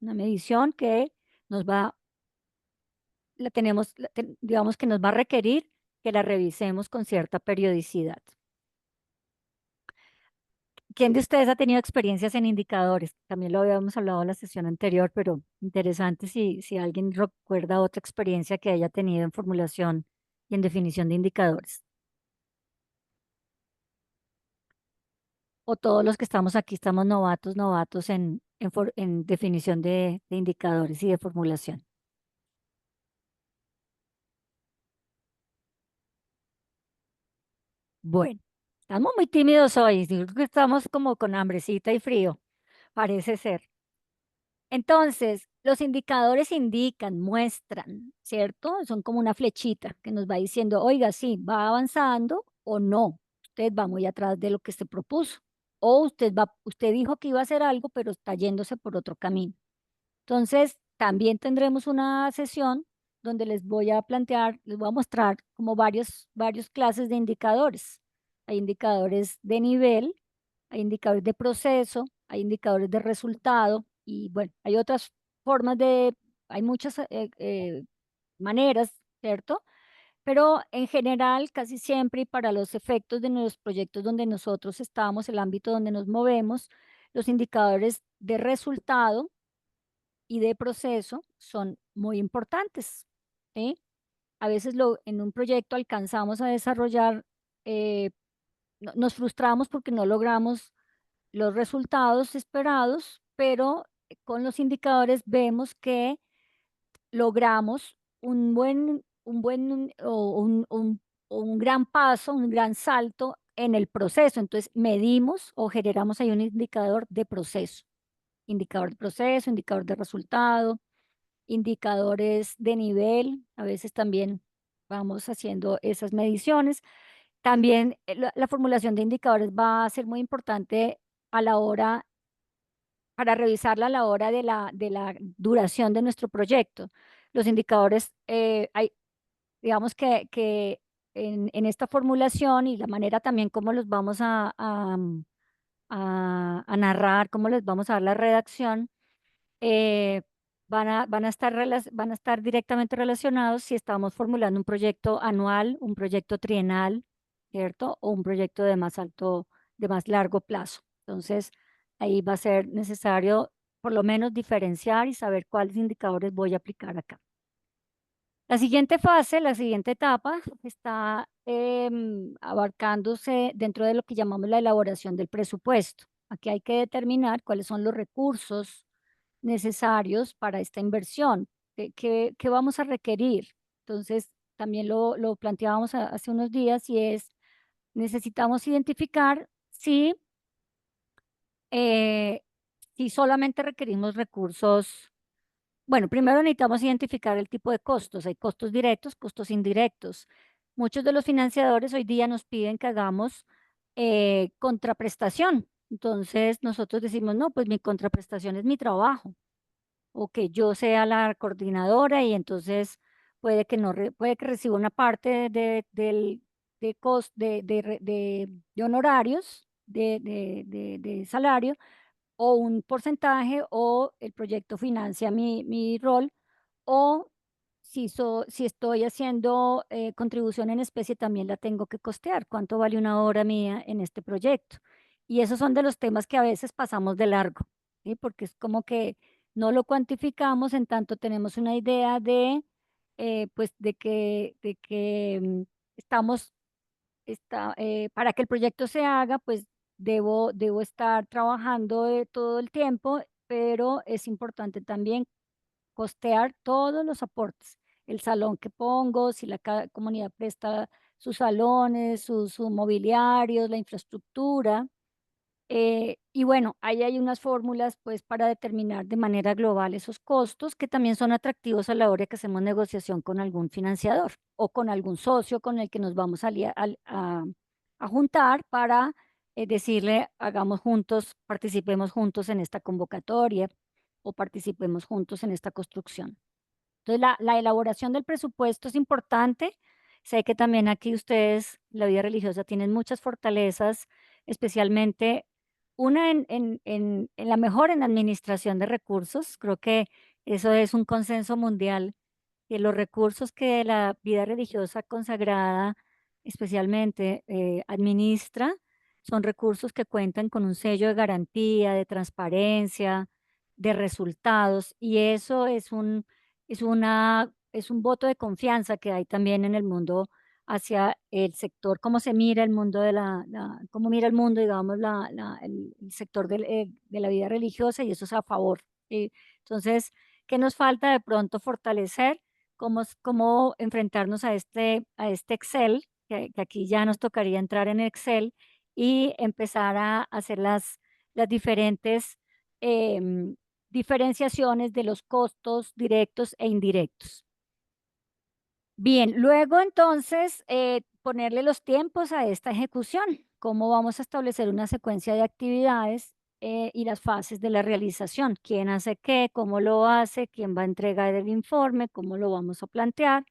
que nos va, la tenemos, digamos que nos va a requerir que la revisemos con cierta periodicidad? ¿Quién de ustedes ha tenido experiencias en indicadores? También lo habíamos hablado en la sesión anterior, pero interesante si alguien recuerda otra experiencia que haya tenido en formulación y en definición de indicadores. O todos los que estamos aquí estamos novatos en definición de indicadores y de formulación. Bueno, estamos muy tímidos hoy. Yo creo que estamos como con hambrecita y frío, parece ser. Entonces, los indicadores indican, muestran, ¿cierto? Son como una flechita que nos va diciendo, oiga, sí, va avanzando o no. Usted va muy atrás de lo que se propuso. O usted dijo que iba a hacer algo, pero está yéndose por otro camino. Entonces, también tendremos una sesión donde les voy a plantear, les voy a mostrar como varios clases de indicadores. Hay indicadores de nivel, hay indicadores de proceso, hay indicadores de resultado y bueno, hay otras formas hay muchas maneras, ¿cierto? Pero en general, casi siempre y para los efectos de los proyectos donde nosotros estamos, el ámbito donde nos movemos, los indicadores de resultado y de proceso son muy importantes, ¿sí? A veces en un proyecto alcanzamos a desarrollar, nos frustramos porque no logramos los resultados esperados, pero con los indicadores vemos que logramos un gran paso, un gran salto en el proceso. Entonces medimos o generamos ahí un indicador de proceso, indicador de resultado, indicadores de nivel, a veces también vamos haciendo esas mediciones. También la formulación de indicadores va a ser muy importante a la hora, para revisarla a la hora de la duración de nuestro proyecto. Los indicadores, digamos que en esta formulación y la manera también como los vamos a narrar, cómo les vamos a dar la redacción, eh, van a estar directamente relacionados si estamos formulando un proyecto anual, un proyecto trienal, ¿cierto? O un proyecto de más largo plazo. Entonces, ahí va a ser necesario por lo menos diferenciar y saber cuáles indicadores voy a aplicar acá. La siguiente fase, la siguiente etapa, está abarcándose dentro de lo que llamamos la elaboración del presupuesto. Aquí hay que determinar cuáles son los recursos necesarios para esta inversión, qué vamos a requerir. Entonces, también lo planteábamos hace unos días y necesitamos identificar eh, si solamente requerimos recursos. Bueno, primero necesitamos identificar el tipo de costos. Hay costos directos, costos indirectos. Muchos de los financiadores hoy día nos piden que hagamos contraprestación. Entonces, nosotros decimos, no, pues mi contraprestación es mi trabajo, o que yo sea la coordinadora y entonces puede que no puede que reciba una parte de honorarios, de salario, o un porcentaje, o el proyecto financia mi rol, o si estoy haciendo contribución en especie, también la tengo que costear. ¿Cuánto vale una hora mía en este proyecto? Y esos son de los temas que a veces pasamos de largo, ¿sí? Porque es como que no lo cuantificamos, en tanto tenemos una idea pues, de que estamos, para que el proyecto se haga, pues debo estar trabajando todo el tiempo, pero es importante también costear todos los aportes, el salón que pongo, si la comunidad presta sus salones, sus mobiliarios, la infraestructura. Y bueno, ahí hay unas fórmulas pues para determinar de manera global esos costos que también son atractivos a la hora que hacemos negociación con algún financiador o con algún socio con el que nos vamos a juntar para decirle, hagamos juntos, participemos juntos en esta convocatoria o participemos juntos en esta construcción. Entonces, la elaboración del presupuesto es importante. Sé que también aquí ustedes, la vida religiosa, tienen muchas fortalezas, especialmente una en la mejor en administración de recursos. Creo que eso es un consenso mundial, que los recursos que la vida religiosa consagrada especialmente administra son recursos que cuentan con un sello de garantía, de transparencia, de resultados, y eso es un voto de confianza que hay también en el mundo hacia el sector, cómo se mira el mundo cómo mira el mundo, digamos, el sector de la vida religiosa, y eso es a favor. Entonces, ¿qué nos falta de pronto fortalecer? ¿Cómo enfrentarnos a este Excel? Que aquí ya nos tocaría entrar en Excel y empezar a hacer las diferentes em, diferenciaciones de los costos directos e indirectos. Bien, luego entonces ponerle los tiempos a esta ejecución. ¿Cómo vamos a establecer una secuencia de actividades y las fases de la realización? ¿Quién hace qué? ¿Cómo lo hace? ¿Quién va a entregar el informe? ¿Cómo lo vamos a plantear?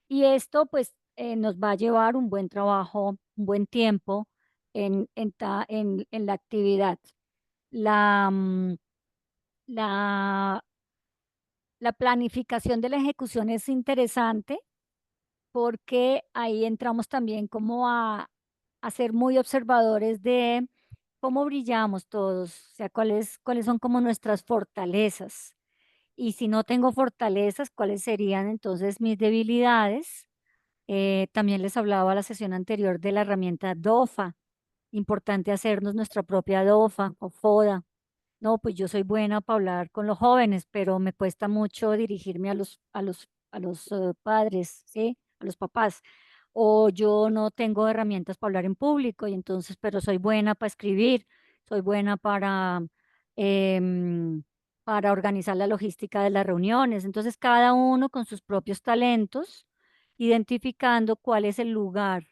Y esto pues nos va a llevar un buen trabajo, un buen tiempo en la actividad. La, mm, la, la planificación de la ejecución es interesante porque ahí entramos también como a ser muy observadores de cómo brillamos todos, o sea, cuáles son como nuestras fortalezas. Y si no tengo fortalezas, ¿cuáles serían entonces mis debilidades? También les hablaba la sesión anterior de la herramienta DOFA. Importante hacernos nuestra propia DOFA o FODA. No, pues yo soy buena para hablar con los jóvenes, pero me cuesta mucho dirigirme a los padres, ¿sí? A los papás. O yo no tengo herramientas para hablar en público y entonces, pero soy buena para escribir, soy buena em, para organizar la logística de las reuniones. Entonces, cada uno con sus propios talentos, identificando cuál es el lugar.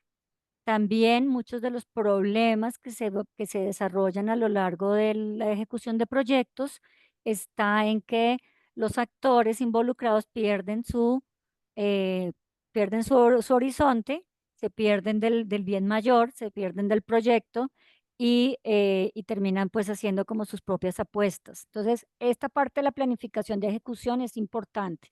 También muchos de los problemas que se desarrollan a lo largo de la ejecución de proyectos está en que los actores involucrados eh, pierden su horizonte, se pierden del bien mayor, se pierden del proyecto y terminan pues haciendo como sus propias apuestas. Entonces, esta parte de la planificación de ejecución es importante.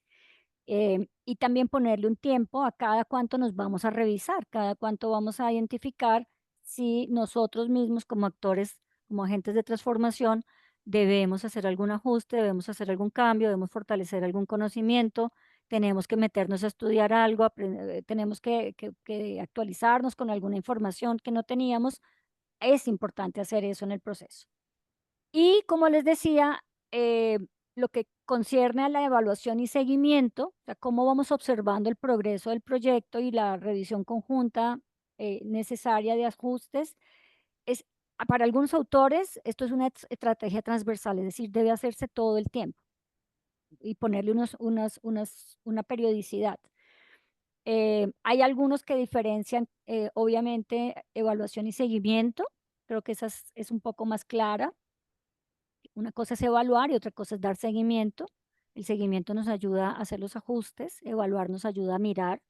Y también ponerle un tiempo a cada cuánto nos vamos a revisar, cada cuánto vamos a identificar si nosotros mismos como actores, como agentes de transformación, debemos hacer algún ajuste, debemos hacer algún cambio, debemos fortalecer algún conocimiento, tenemos que meternos a estudiar algo, tenemos que actualizarnos con alguna información que no teníamos. Es importante hacer eso en el proceso. Y como les decía, lo que concierne a la evaluación y seguimiento, o sea, cómo vamos observando el progreso del proyecto y la revisión conjunta necesaria de ajustes, es, para algunos autores esto es una estrategia transversal, es decir, debe hacerse todo el tiempo y ponerle una periodicidad. Hay algunos que diferencian, obviamente, evaluación y seguimiento. Creo que esa es un poco más clara. Una cosa es evaluar y otra cosa es dar seguimiento. El seguimiento nos ayuda a hacer los ajustes, evaluar nos ayuda a mirar,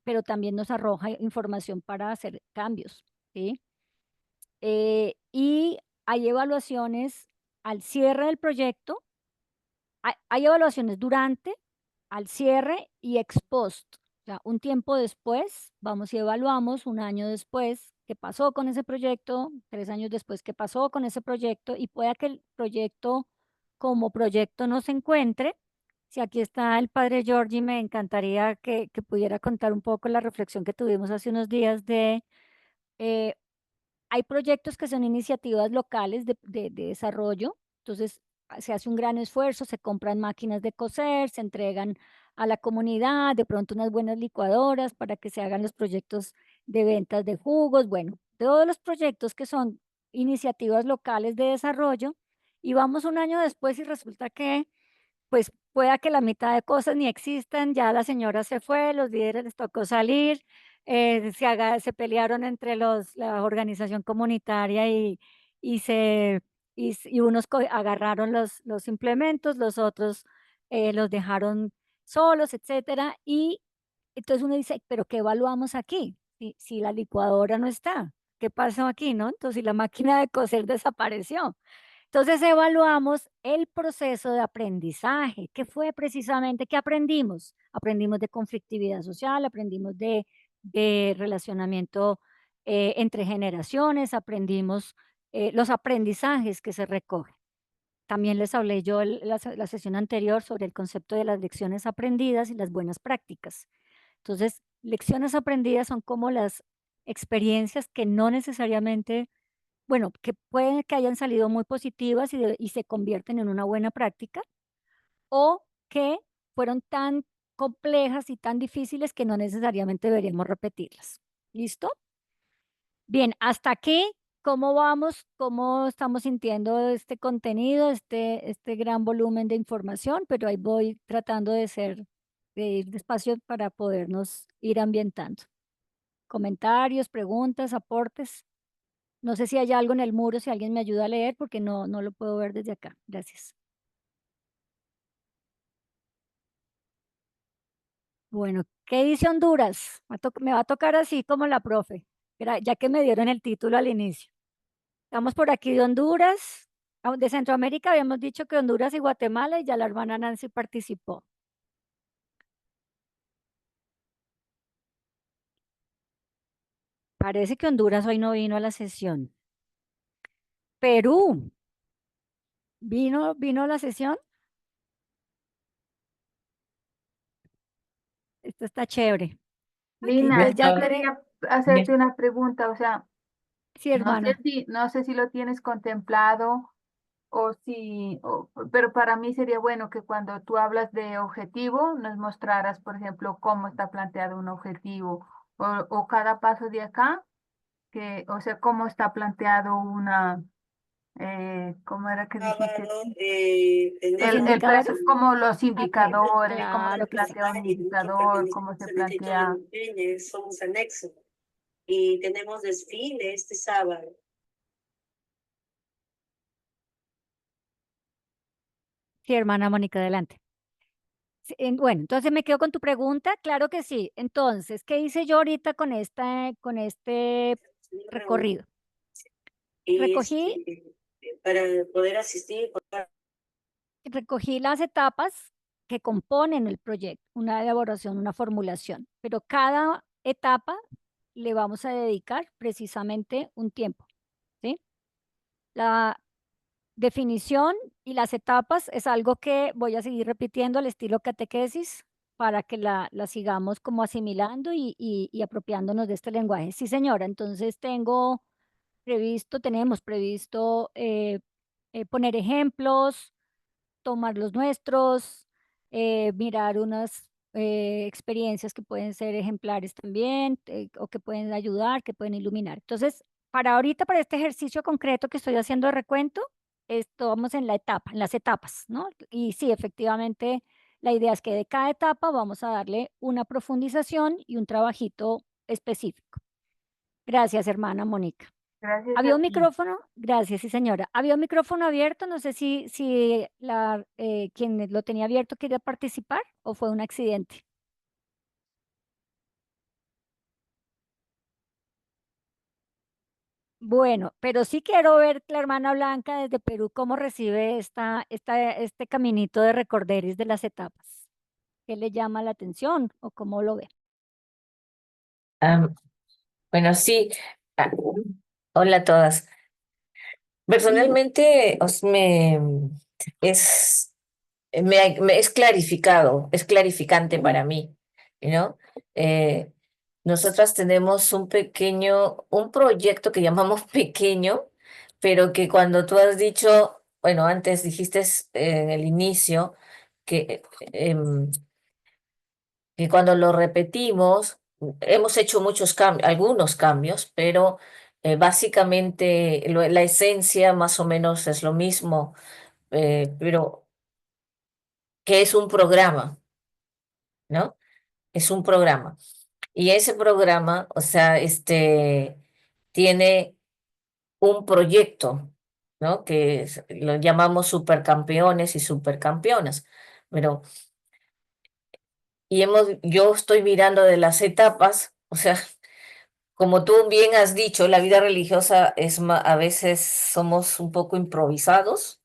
pero también nos arroja información para hacer cambios, ¿sí? Y hay evaluaciones al cierre del proyecto, hay evaluaciones durante, al cierre y ex post. O sea, un tiempo después, vamos y evaluamos, un año después, qué pasó con ese proyecto, 3 años después, qué pasó con ese proyecto, y pueda que el proyecto como proyecto no se encuentre. Si aquí está el padre Giorgi, me encantaría que pudiera contar un poco la reflexión que tuvimos hace unos días eh, hay proyectos que son iniciativas locales de desarrollo, entonces se hace un gran esfuerzo, se compran máquinas de coser, se entregan a la comunidad, de pronto unas buenas licuadoras para que se hagan los proyectos de ventas de jugos, bueno, todos los proyectos que son iniciativas locales de desarrollo, y vamos un año después y resulta que pues pueda que la mitad de cosas ni existan, ya la señora se fue, los líderes les tocó salir, se pelearon entre la organización comunitaria y, se, y unos agarraron los implementos, los otros los dejaron solos, etcétera. Y entonces uno dice, pero ¿qué evaluamos aquí? Si la licuadora no está, ¿qué pasó aquí, no? Entonces, si la máquina de coser desapareció. Entonces evaluamos el proceso de aprendizaje, que fue precisamente, ¿qué aprendimos? Aprendimos de conflictividad social, aprendimos de relacionamiento entre generaciones, aprendimos los aprendizajes que se recogen. También les hablé yo la sesión anterior sobre el concepto de las lecciones aprendidas y las buenas prácticas. Entonces, lecciones aprendidas son como las experiencias que no necesariamente, bueno, que pueden que hayan salido muy positivas y se convierten en una buena práctica, o que fueron tan complejas y tan difíciles que no necesariamente deberíamos repetirlas. ¿Listo? Bien, hasta aquí, ¿cómo vamos? ¿Cómo estamos sintiendo este contenido, este gran volumen de información? Pero ahí voy tratando de ir despacio para podernos ir ambientando. Comentarios, preguntas, aportes. No sé si hay algo en el muro, si alguien me ayuda a leer, porque no lo puedo ver desde acá. Gracias. Bueno, ¿qué dice Honduras? Me va a tocar así como la profe, ya que me dieron el título al inicio. Estamos por aquí de Honduras. De Centroamérica habíamos dicho que Honduras y Guatemala, y ya la hermana Nancy participó. Parece que Honduras hoy no vino a la sesión. Perú, ¿vino a la sesión? Esto está chévere. Lina, Entonces ya yo tiene, quería hacerte una pregunta, o sea, sí, hermana. no sé si lo tienes contemplado pero para mí sería bueno que cuando tú hablas de objetivo, nos mostraras, por ejemplo, cómo está planteado un objetivo o cada paso de acá, o sea, cómo está planteado ¿cómo era que dijiste? Los Como los Ok, indicadores, cómo se claro que sí. plantea un indicador, cómo se plantea. Somos anexo y tenemos desfile este sábado. Sí, hermana Mónica, adelante. Sí, bueno, entonces me quedo con tu pregunta. Claro que sí. Entonces, ¿qué hice yo ahorita con este recorrido? Y Recogí, para poder asistir. recogí las etapas que componen el proyecto, una elaboración, una formulación, pero cada etapa le vamos a dedicar precisamente un tiempo, ¿sí? La definición y las etapas es algo que voy a seguir repitiendo al estilo catequesis para que la sigamos como asimilando y apropiándonos de este lenguaje. Sí, señora, entonces tenemos previsto poner ejemplos, tomar los nuestros, mirar unas experiencias que pueden ser ejemplares también, o que pueden ayudar, que pueden iluminar. Entonces, para ahorita, para este ejercicio concreto que estoy haciendo de recuento, estamos en en las etapas, ¿no? Y sí, efectivamente, la idea es que de cada etapa vamos a darle una profundización y un trabajito específico. Gracias, hermana Mónica. Gracias Había a un ti. micrófono, gracias, sí señora. Había un micrófono abierto, no sé si quien lo tenía abierto quería participar o fue un accidente. Bueno, pero sí quiero ver la hermana Blanca desde Perú cómo recibe este caminito de recorderis de las etapas. ¿Qué le llama la atención o cómo lo ve? Bueno, sí. Ah, hola a todas. Personalmente, es, es clarificado, es clarificante para mí, ¿no? Nosotras tenemos un proyecto que llamamos pequeño, pero que cuando tú has dicho bueno, antes dijiste en el inicio que, que cuando lo repetimos, hemos hecho muchos cambios, algunos cambios, pero básicamente la esencia más o menos es lo mismo, pero que es un programa, ¿no? Es un programa. Y ese programa, o sea, tiene un proyecto, ¿no? Lo llamamos supercampeones y supercampeonas. Pero, yo estoy mirando de las etapas, o sea, como tú bien has dicho, la vida religiosa a veces somos un poco improvisados,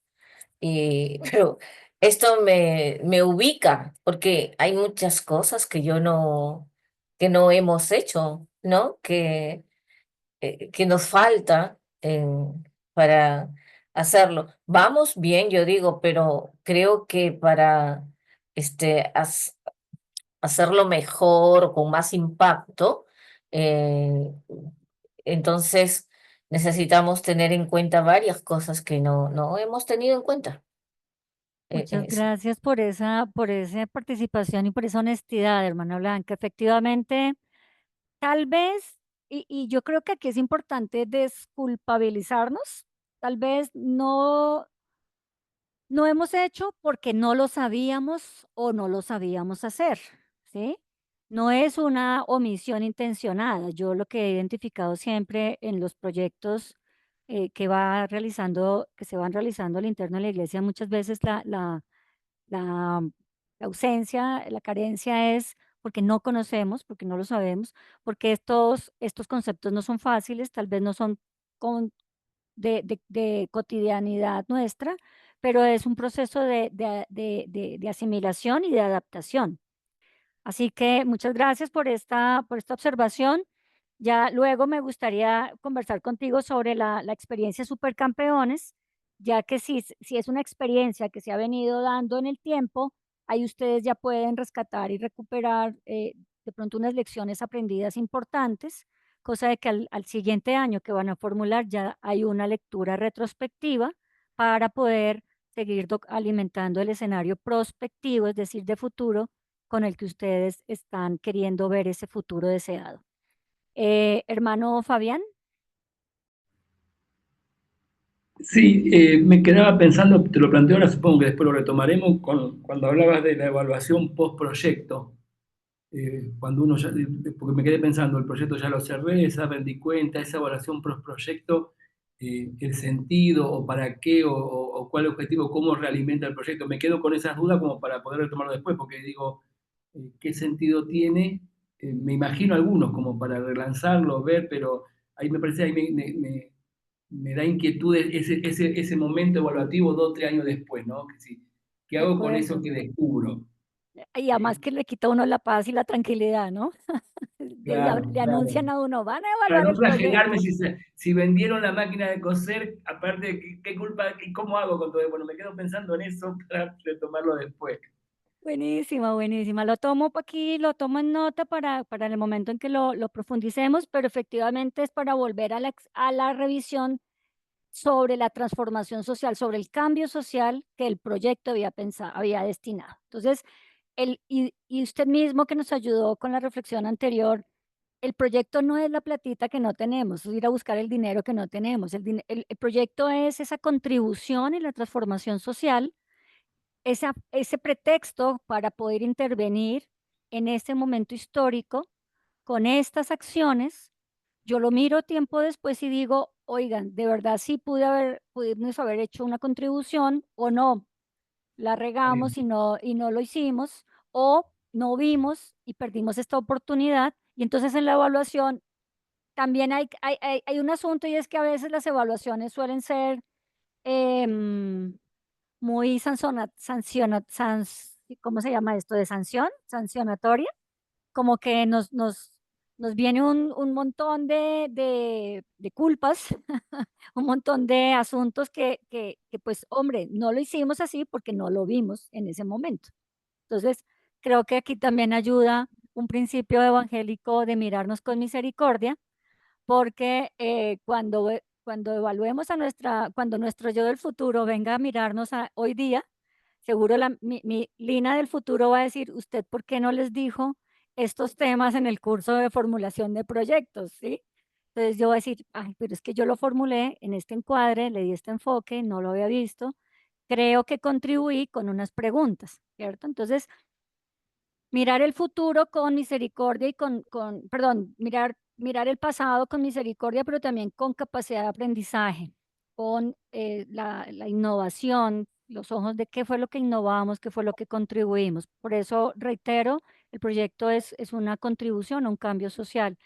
pero esto me ubica, porque hay muchas cosas que no hemos hecho, ¿no? Que nos falta para hacerlo. Vamos bien, yo digo, pero creo que para este, haz- hacerlo mejor o con más impacto, eh, entonces necesitamos tener en cuenta varias cosas que no hemos tenido en cuenta. Muchas Sí. gracias por esa participación y por esa honestidad, hermana Blanca. Efectivamente, tal vez, y yo creo que aquí es importante desculpabilizarnos. Tal vez no hemos hecho porque no lo sabíamos o no lo sabíamos hacer, ¿sí? No es una omisión intencionada. Yo lo que he identificado siempre en los proyectos que se van realizando al interno de la iglesia, muchas veces la ausencia, la carencia es porque no conocemos, porque no lo sabemos, porque estos conceptos no son fáciles, tal vez no son con de cotidianidad nuestra, pero es un proceso de asimilación y de adaptación. Así que muchas gracias por esta observación. Ya luego me gustaría conversar contigo sobre la experiencia Supercampeones, ya que si es una experiencia que se ha venido dando en el tiempo, ahí ustedes ya pueden rescatar y recuperar de pronto unas lecciones aprendidas importantes, cosa de que al siguiente año que van a formular ya hay una lectura retrospectiva para poder seguir alimentando el escenario prospectivo, es decir, de futuro, con el que ustedes están queriendo ver ese futuro deseado. Hermano Fabián. Sí, me quedaba pensando, te lo planteo ahora, supongo que después lo retomaremos, cuando hablabas de la evaluación post-proyecto. Cuando uno ya, porque me quedé pensando, el proyecto ya lo cerré, ya rendí cuenta, esa evaluación post-proyecto, el sentido o para qué o cuál objetivo, cómo realimenta el proyecto. Me quedo con esas dudas como para poder retomarlo después, porque digo, ¿qué sentido tiene? Me imagino algunos como para relanzarlo, ver, pero ahí me parece, ahí me da inquietud ese momento evaluativo 2 o 3 años después, ¿no? ¿Qué De hago con eso acuerdo. que descubro? Y además que le quita a uno la paz y la tranquilidad, ¿no? Claro, Le claro. anuncian a uno, van a Para evaluar no el flagelarme proyecto. si vendieron la máquina de coser, aparte, ¿qué culpa y cómo hago con todo eso? Bueno, me quedo pensando en eso para retomarlo después. Buenísima, buenísima. Lo tomo aquí, lo tomo en nota para el momento en que lo profundicemos, pero efectivamente es para volver a la revisión sobre la transformación social, sobre el cambio social que el proyecto había pensado, había destinado. Entonces, y usted mismo que nos ayudó con la reflexión anterior, el proyecto no es la platita que no tenemos, es ir a buscar el dinero que no tenemos. El proyecto es esa contribución en la transformación social, ese pretexto para poder intervenir en este momento histórico con estas acciones. Yo lo miro tiempo después y digo, oigan, de verdad sí pudimos haber hecho una contribución o no, la Está bien. regamos y no lo hicimos, o no vimos y perdimos esta oportunidad. Y entonces en la evaluación también hay un asunto, y es que a veces las evaluaciones suelen ser muy ¿cómo se llama esto? ¿De sanción? Sancionatoria. Como que nos viene un montón de culpas, un montón de asuntos que, pues, hombre, no lo hicimos así porque no lo vimos en ese momento. Entonces, creo que aquí también ayuda un principio evangélico de mirarnos con misericordia, porque cuando cuando evaluemos cuando nuestro yo del futuro venga a mirarnos hoy día, seguro mi Lina del futuro va a decir, ¿usted por qué no les dijo estos temas en el curso de formulación de proyectos? ¿Sí? Entonces yo voy a decir, ay, pero es que yo lo formulé en este encuadre, le di este enfoque, no lo había visto, creo que contribuí con unas preguntas, ¿cierto? Entonces, mirar el futuro con misericordia y perdón, mirar el pasado con misericordia, pero también con capacidad de aprendizaje, con la innovación, los ojos de qué fue lo que innovamos, qué fue lo que contribuimos. Por eso, reitero, el proyecto es una contribución a un cambio social.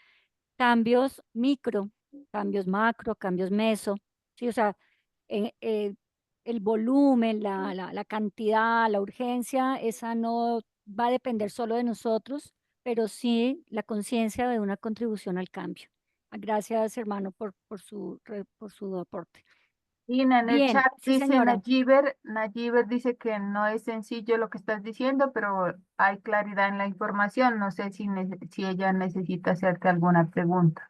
Cambios micro, cambios macro, cambios meso, ¿sí? O sea, eh, eh, el volumen, la cantidad, la urgencia, esa no va a depender solo de nosotros, pero sí la conciencia de una contribución al cambio. Gracias, hermano, por su aporte. Lina, en el Bien, chat sí, dice señora. Nayiber dice que no es sencillo lo que estás diciendo, pero hay claridad en la información. No sé si ella necesita hacerte alguna pregunta.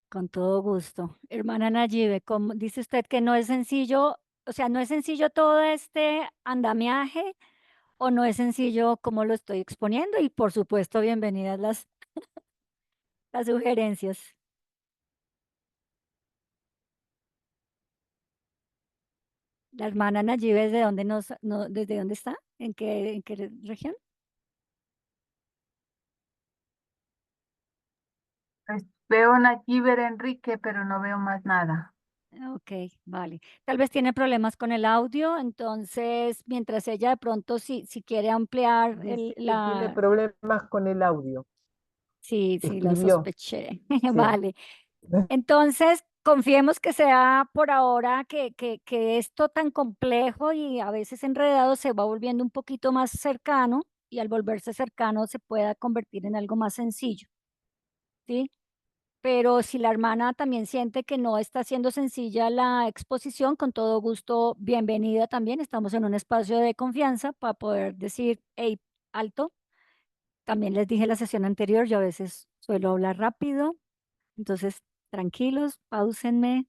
Con todo gusto. Hermana Nayibe, ¿cómo dice usted que no es sencillo? O sea, ¿no es sencillo todo este andamiaje o no es sencillo como lo estoy exponiendo? Y por supuesto, bienvenidas las sugerencias. La hermana Nayibe, ¿desde dónde desde dónde está? En qué región? Pues, veo Nayiber Enrique, pero no veo más nada. Ok, vale. Tal vez tiene problemas con el audio, entonces mientras ella de pronto si quiere ampliar Dice que tiene problemas con el audio. Sí, sí, lo Escribió. sospeché. Sí. Vale. Entonces, confiemos que sea por ahora que esto tan complejo y a veces enredado se va volviendo un poquito más cercano y al volverse cercano se pueda convertir en algo más sencillo, ¿sí? Pero si la hermana también siente que no está siendo sencilla la exposición, con todo gusto, bienvenida también. Estamos en un espacio de confianza para poder decir, hey, alto. También les dije la sesión anterior, yo a veces suelo hablar rápido, entonces tranquilos, páusenme,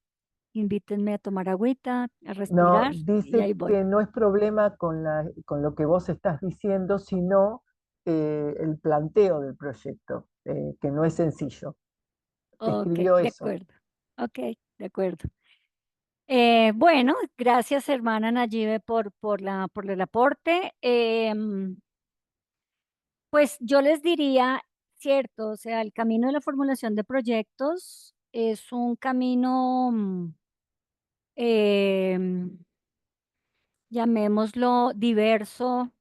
invítenme a tomar agüita, a No, respirar y dice ahí voy. que no es problema con lo que vos estás diciendo, sino el planteo del proyecto, que no es sencillo. Ok, Escribió de eso. acuerdo. Ok, de acuerdo. Bueno, gracias hermana Nayibe por el aporte. Pues yo les diría, cierto, o sea, el camino de la formulación de proyectos es un camino, em, llamémoslo diverso,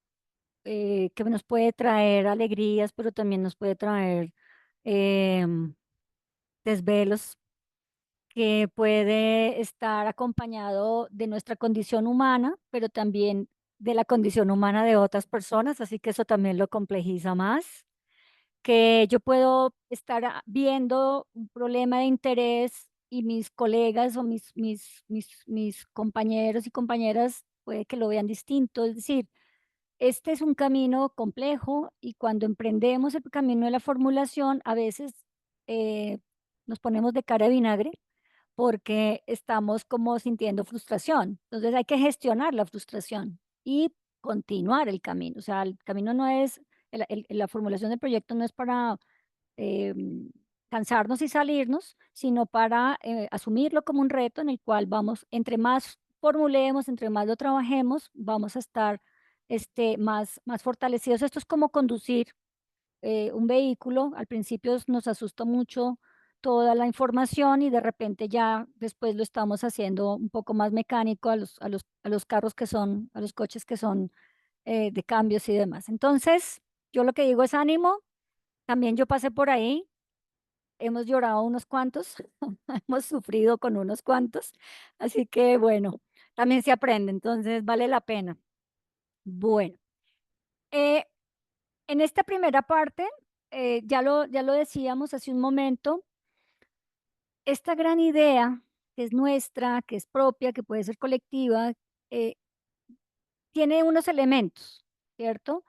que nos puede traer alegrías, pero también nos puede traer em, desvelos, que puede estar acompañado de nuestra condición humana, pero también de la condición humana de otras personas, así que eso también lo complejiza más. Que yo puedo estar viendo un problema de interés y mis colegas o mis compañeros y compañeras puede que lo vean distinto. Es decir, este es un camino complejo y cuando emprendemos el camino de la formulación, a veces eh, nos ponemos de cara de vinagre porque estamos como sintiendo frustración. Entonces hay que gestionar la frustración y continuar el camino. O sea, el camino no es, la formulación del proyecto no es para eh, cansarnos y salirnos, sino para asumirlo como un reto en el cual vamos, entre más formulemos, entre más lo trabajemos, vamos a estar más fortalecidos. Esto es como conducir un vehículo. Al principio nos asusta mucho toda la información y de repente ya después lo estamos haciendo un poco más mecánico a los carros que son, a los coches que son de cambios y demás. Entonces, yo lo que digo es ánimo. También yo pasé por ahí, hemos llorado unos cuantos, hemos sufrido con unos cuantos, así que bueno, también se aprende, entonces vale la pena. Bueno, eh, en esta primera parte, ya lo decíamos hace un momento, esta gran idea que es nuestra, que es propia, que puede ser colectiva, eh, tiene unos elementos, ¿cierto?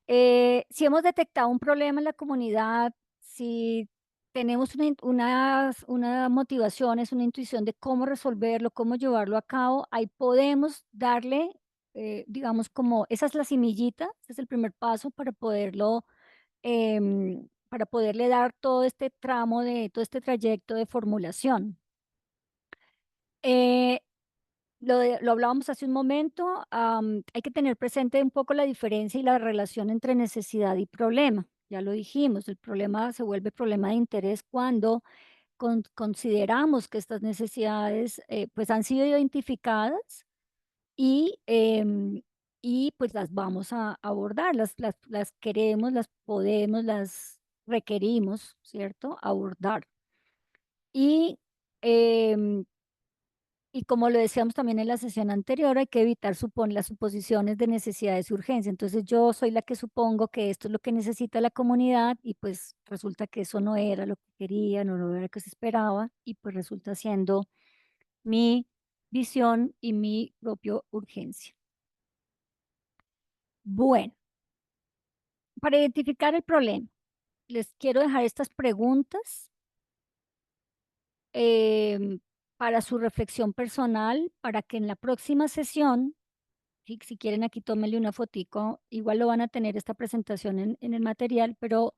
Si hemos detectado un problema en la comunidad, si tenemos una motivaciones, una intuición de cómo resolverlo, cómo llevarlo a cabo, ahí podemos darle, digamos, como esa es la semillita, ese es el primer paso para poderlo, para poderle dar todo este tramo todo este trayecto de formulación. Eh, lo hablábamos hace un momento, hay que tener presente un poco la diferencia y la relación entre necesidad y problema. Ya lo dijimos, el problema se vuelve problema de interés cuando consideramos que estas necesidades pues han sido identificadas y pues las vamos a abordar, las queremos, las podemos, las requerimos, ¿cierto? Abordar. Y em, y como lo decíamos también en la sesión anterior, hay que evitar las suposiciones de necesidades y urgencia. Entonces yo soy la que supongo que esto es lo que necesita la comunidad y pues resulta que eso no era lo que querían o no era lo que se esperaba y pues resulta siendo mi visión y mi propia urgencia. Bueno, para identificar el problema, les quiero dejar estas preguntas em, para su reflexión personal, para que en la próxima sesión si quieren aquí tómenle una fotico, igual lo van a tener esta presentación en el material, pero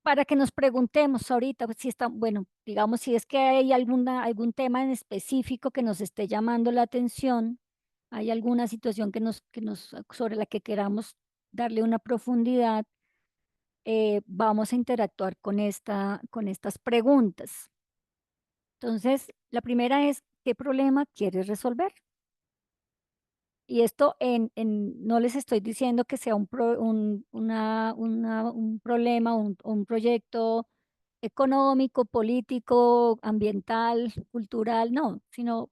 para que nos preguntemos ahorita pues, si está, bueno, digamos, si es que hay algún tema en específico que nos esté llamando la atención, hay alguna situación sobre la que queramos darle una profundidad, vamos a interactuar con estas preguntas. Entonces, la primera es, ¿qué problema quieres resolver? Y esto no les estoy diciendo que sea un problema, un proyecto económico, político, ambiental, cultural, no, sino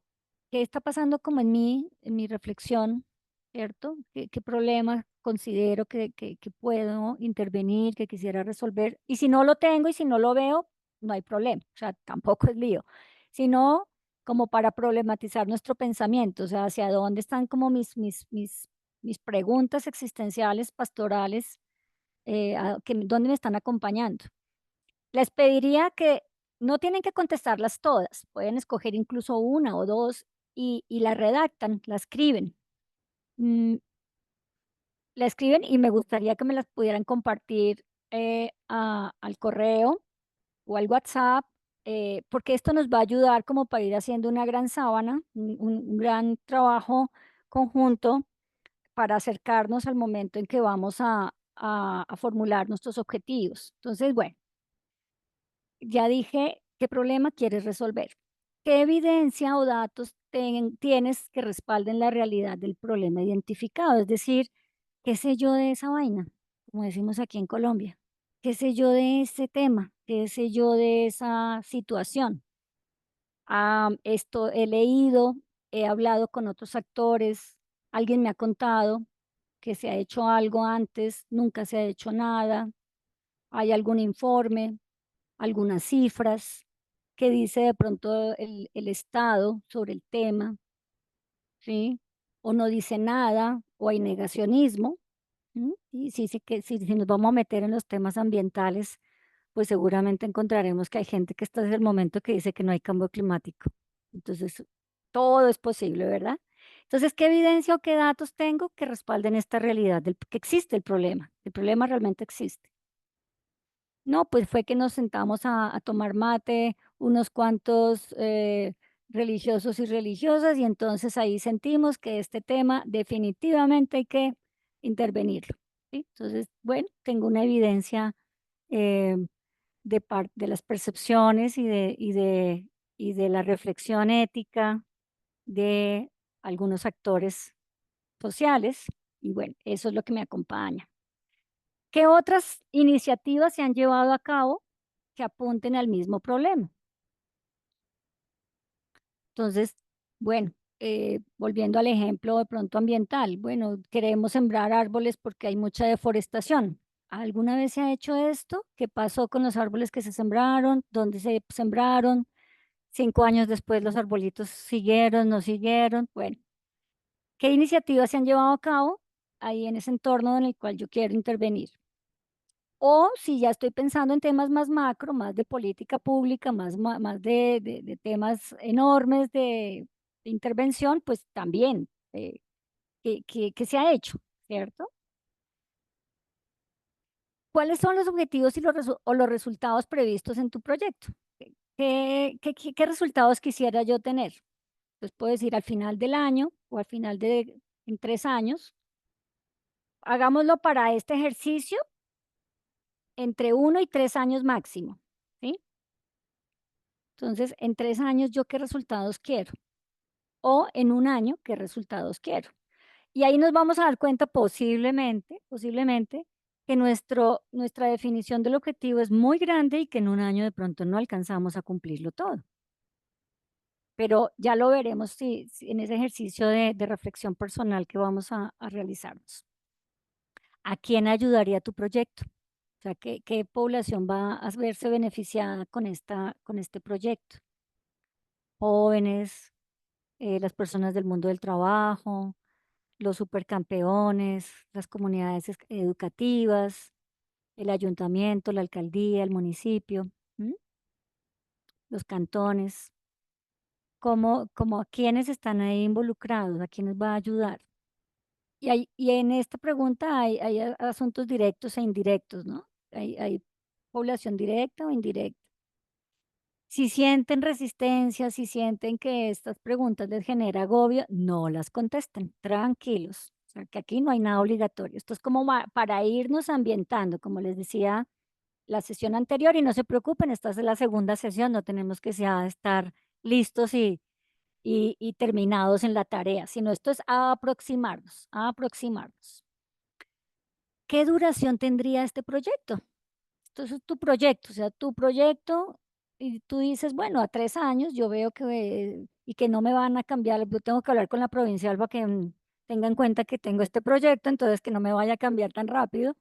qué está pasando como en mi reflexión, ¿cierto? ¿Qué problema considero que puedo intervenir, que quisiera resolver? Y si no lo tengo y si no lo veo, no hay problema, o sea, tampoco es lío, sino como para problematizar nuestro pensamiento, o sea, hacia dónde están como mis preguntas existenciales, pastorales, dónde me están acompañando. Les pediría que no tienen que contestarlas todas, pueden escoger incluso una o dos y la redactan, la escriben. La escriben y me gustaría que me las pudieran compartir al correo o al WhatsApp, porque esto nos va a ayudar como para ir haciendo una gran sábana, un gran trabajo conjunto para acercarnos al momento en que vamos a formular nuestros objetivos. Entonces, bueno, ya dije qué problema quieres resolver. ¿Qué evidencia o datos tienes que respalden la realidad del problema identificado? Es decir, ¿qué sé yo de esa vaina? Como decimos aquí en Colombia. ¿Qué sé yo de ese tema? ¿Qué sé yo de esa situación? Esto he leído, he hablado con otros actores, alguien me ha contado que se ha hecho algo antes, nunca se ha hecho nada, hay algún informe, algunas cifras que dice de pronto el Estado sobre el tema, ¿sí? O no dice nada, o hay negacionismo. Y si nos vamos a meter en los temas ambientales, pues seguramente encontraremos que hay gente que está desde el momento que dice que no hay cambio climático. Entonces, todo es posible, ¿verdad? Entonces, ¿qué evidencia o qué datos tengo que respalden esta realidad que existe el problema? El problema realmente existe. No, pues fue que nos sentamos a tomar mate, unos cuantos religiosos y religiosas, y entonces ahí sentimos que este tema definitivamente hay que intervenirlo, ¿sí? Entonces, bueno, tengo una evidencia eh, de las percepciones y de la reflexión ética de algunos actores sociales, y bueno, eso es lo que me acompaña. ¿Qué otras iniciativas se han llevado a cabo que apunten al mismo problema? Entonces, bueno, volviendo al ejemplo de pronto ambiental, bueno, queremos sembrar árboles porque hay mucha deforestación. ¿Alguna vez se ha hecho esto? ¿Qué pasó con los árboles que se sembraron? ¿Dónde se sembraron? 5 años después los arbolitos siguieron, no siguieron. Bueno, ¿qué iniciativas se han llevado a cabo ahí en ese entorno en el cual yo quiero intervenir? O si ya estoy pensando en temas más macro, más de política pública, más de temas enormes de intervención, pues también, ¿qué se ha hecho? ¿Cierto? ¿Cuáles son los objetivos y los resultados previstos en tu proyecto? ¿Qué resultados quisiera yo tener? Entonces puedo decir al final del año o al final en 3 años. Hagámoslo para este ejercicio entre 1 y 3 años máximo, ¿sí? Entonces, en 3 años, ¿yo qué resultados quiero? O en 1 año, ¿qué resultados quiero? Y ahí nos vamos a dar cuenta posiblemente, que nuestra definición del objetivo es muy grande y que en 1 año de pronto no alcanzamos a cumplirlo todo. Pero ya lo veremos si en ese ejercicio de reflexión personal que vamos a realizarnos. ¿A quién ayudaría tu proyecto? O sea, ¿qué población va a verse beneficiada con este proyecto? Jóvenes, las personas del mundo del trabajo, los supercampeones, las comunidades educativas, el ayuntamiento, la alcaldía, el municipio, ¿m? Los cantones, como a quiénes están ahí involucrados, a quiénes va a ayudar. Y en esta pregunta hay asuntos directos e indirectos, ¿no? Hay población directa o indirecta. Si sienten resistencia, si sienten que estas preguntas les genera agobio, no las contesten, tranquilos. O sea, que aquí no hay nada obligatorio. Esto es como para irnos ambientando, como les decía la sesión anterior, y no se preocupen, esta es la segunda sesión, no tenemos que estar listos y terminados en la tarea, sino esto es a aproximarnos, a aproximarnos. ¿Qué duración tendría este proyecto? Entonces, tu proyecto, o sea, tu proyecto, y tú dices, bueno, a 3 años yo veo y que no me van a cambiar, yo tengo que hablar con la provincial para que tenga en cuenta que tengo este proyecto, entonces que no me vaya a cambiar tan rápido.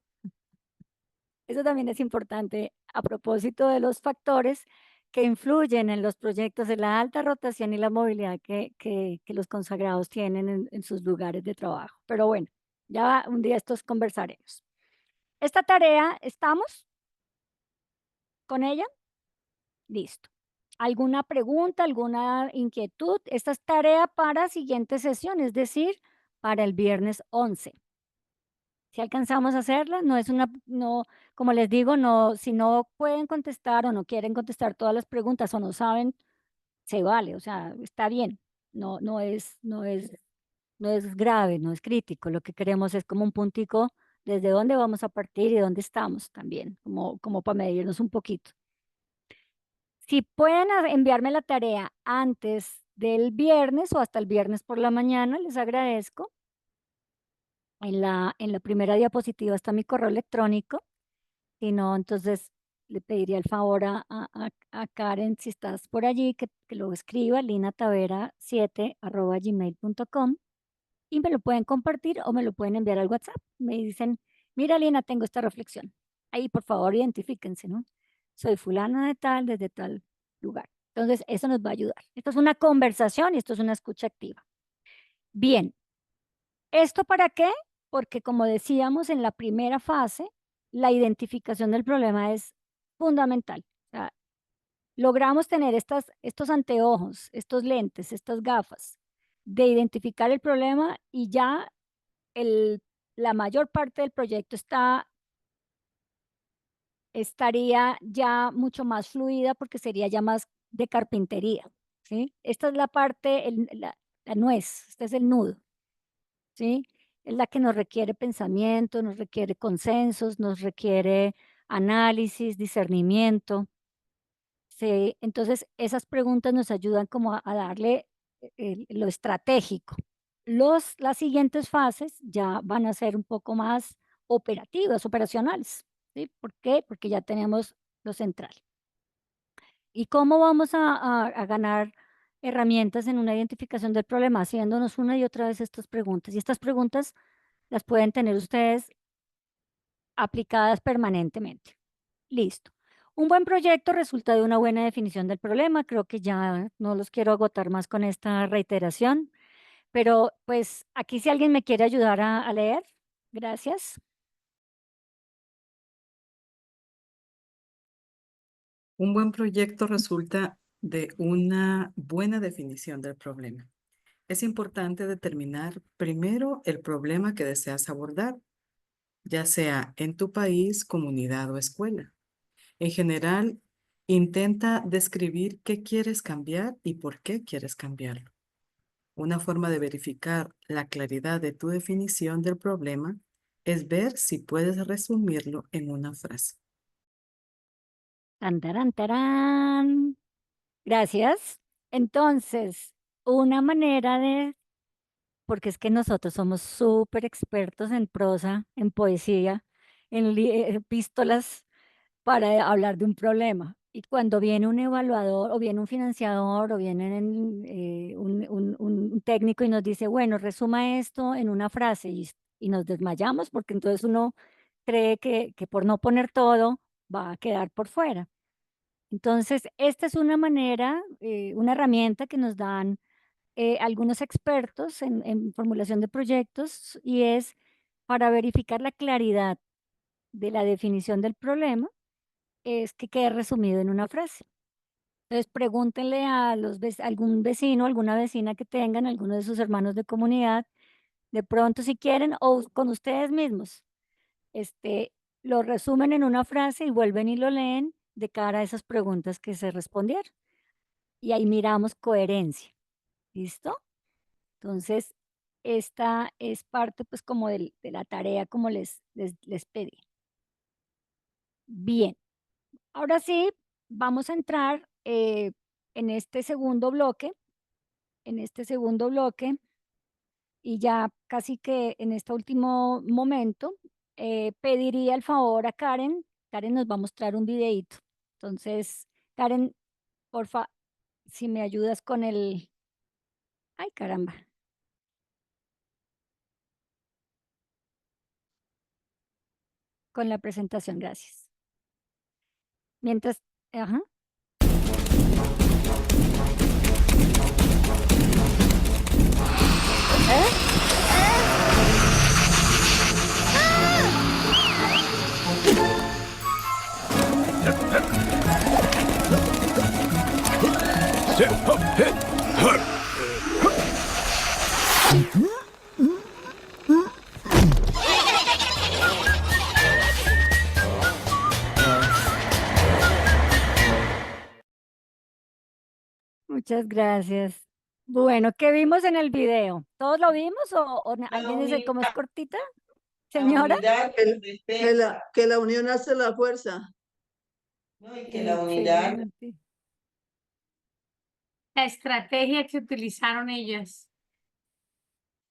Eso también es importante a propósito de los factores que influyen en los proyectos de la alta rotación y la movilidad que los consagrados tienen en sus lugares de trabajo. Pero bueno, ya un día estos conversaremos. Esta tarea, ¿estamos con ella? Listo. ¿Alguna pregunta, alguna inquietud? Esta es tarea para siguiente sesión, es decir, para el viernes 11. Si alcanzamos a hacerla, no, como les digo, no, si no pueden contestar o no quieren contestar todas las preguntas o no saben, se vale, o sea, está bien. No es grave, no es crítico. Lo que queremos es como un puntico desde dónde vamos a partir y dónde estamos también, como para medirnos un poquito. Si pueden enviarme la tarea antes del viernes o hasta el viernes por la mañana, les agradezco. En la primera diapositiva está mi correo electrónico. Si no, entonces le pediría el favor a Karen, si estás por allí, que lo escriba, linatavera7@gmail.com, y me lo pueden compartir o me lo pueden enviar al WhatsApp. Me dicen, mira, Lina, tengo esta reflexión. Ahí, por favor, identifíquense, ¿no? Soy fulana de tal, desde tal lugar. Entonces, eso nos va a ayudar. Esto es una conversación y esto es una escucha activa. Bien, ¿esto para qué? Porque como decíamos en la primera fase, la identificación del problema es fundamental. O sea, logramos tener estos anteojos, estos lentes, estas gafas, de identificar el problema y ya la mayor parte del proyecto estaría ya mucho más fluida porque sería ya más de carpintería, ¿sí? Esta es la parte, la nuez, este es el nudo, ¿sí? Es la que nos requiere pensamiento, nos requiere consensos, nos requiere análisis, discernimiento. ¿Sí? Entonces, esas preguntas nos ayudan como a darle lo estratégico. Las siguientes fases ya van a ser un poco más operativas, operacionales. ¿Sí? ¿Por qué? Porque ya tenemos lo central. ¿Y cómo vamos a ganar herramientas en una identificación del problema? Haciéndonos una y otra vez estas preguntas. Y estas preguntas las pueden tener ustedes aplicadas permanentemente. Listo. Un buen proyecto resulta de una buena definición del problema. Creo que ya no los quiero agotar más con esta reiteración, pero pues aquí si alguien me quiere ayudar a leer, gracias. Un buen proyecto resulta de una buena definición del problema. Es importante determinar primero el problema que deseas abordar, ya sea en tu país, comunidad o escuela. En general, intenta describir qué quieres cambiar y por qué quieres cambiarlo. Una forma de verificar la claridad de tu definición del problema es ver si puedes resumirlo en una frase. Tan, tarán, tarán. Gracias. Entonces, una manera de, porque es que nosotros somos súper expertos en prosa, en poesía, en epístolas para hablar de un problema. Y cuando viene un evaluador o viene un financiador o viene un técnico y nos dice, bueno, resuma esto en una frase y nos desmayamos porque entonces uno cree que por no poner todo va a quedar por fuera. Entonces, esta es una manera, una herramienta que nos dan algunos expertos en formulación de proyectos y es para verificar la claridad de la definición del problema, es que quede resumido en una frase. Entonces, pregúntenle a algún vecino, alguna vecina que tengan, alguno de sus hermanos de comunidad, de pronto si quieren, o con ustedes mismos, lo resumen en una frase y vuelven y lo leen de cara a esas preguntas que se respondieron. Y ahí miramos coherencia. ¿Listo? Entonces, esta es parte pues como de la tarea como les pedí. Bien, ahora sí, vamos a entrar en este segundo bloque, y ya casi que en este último momento pediría el favor a Karen. Karen nos va a mostrar un videíto. Entonces, Karen, porfa, si me ayudas con el... Ay, caramba. Con la presentación, gracias. Mientras, ajá. Muchas gracias. Bueno, ¿qué vimos en el video? ¿Todos lo vimos o alguien dice cómo es cortita? Señora. Que la unión hace la fuerza. No, y que la unidad, Excelente. La estrategia que utilizaron ellas.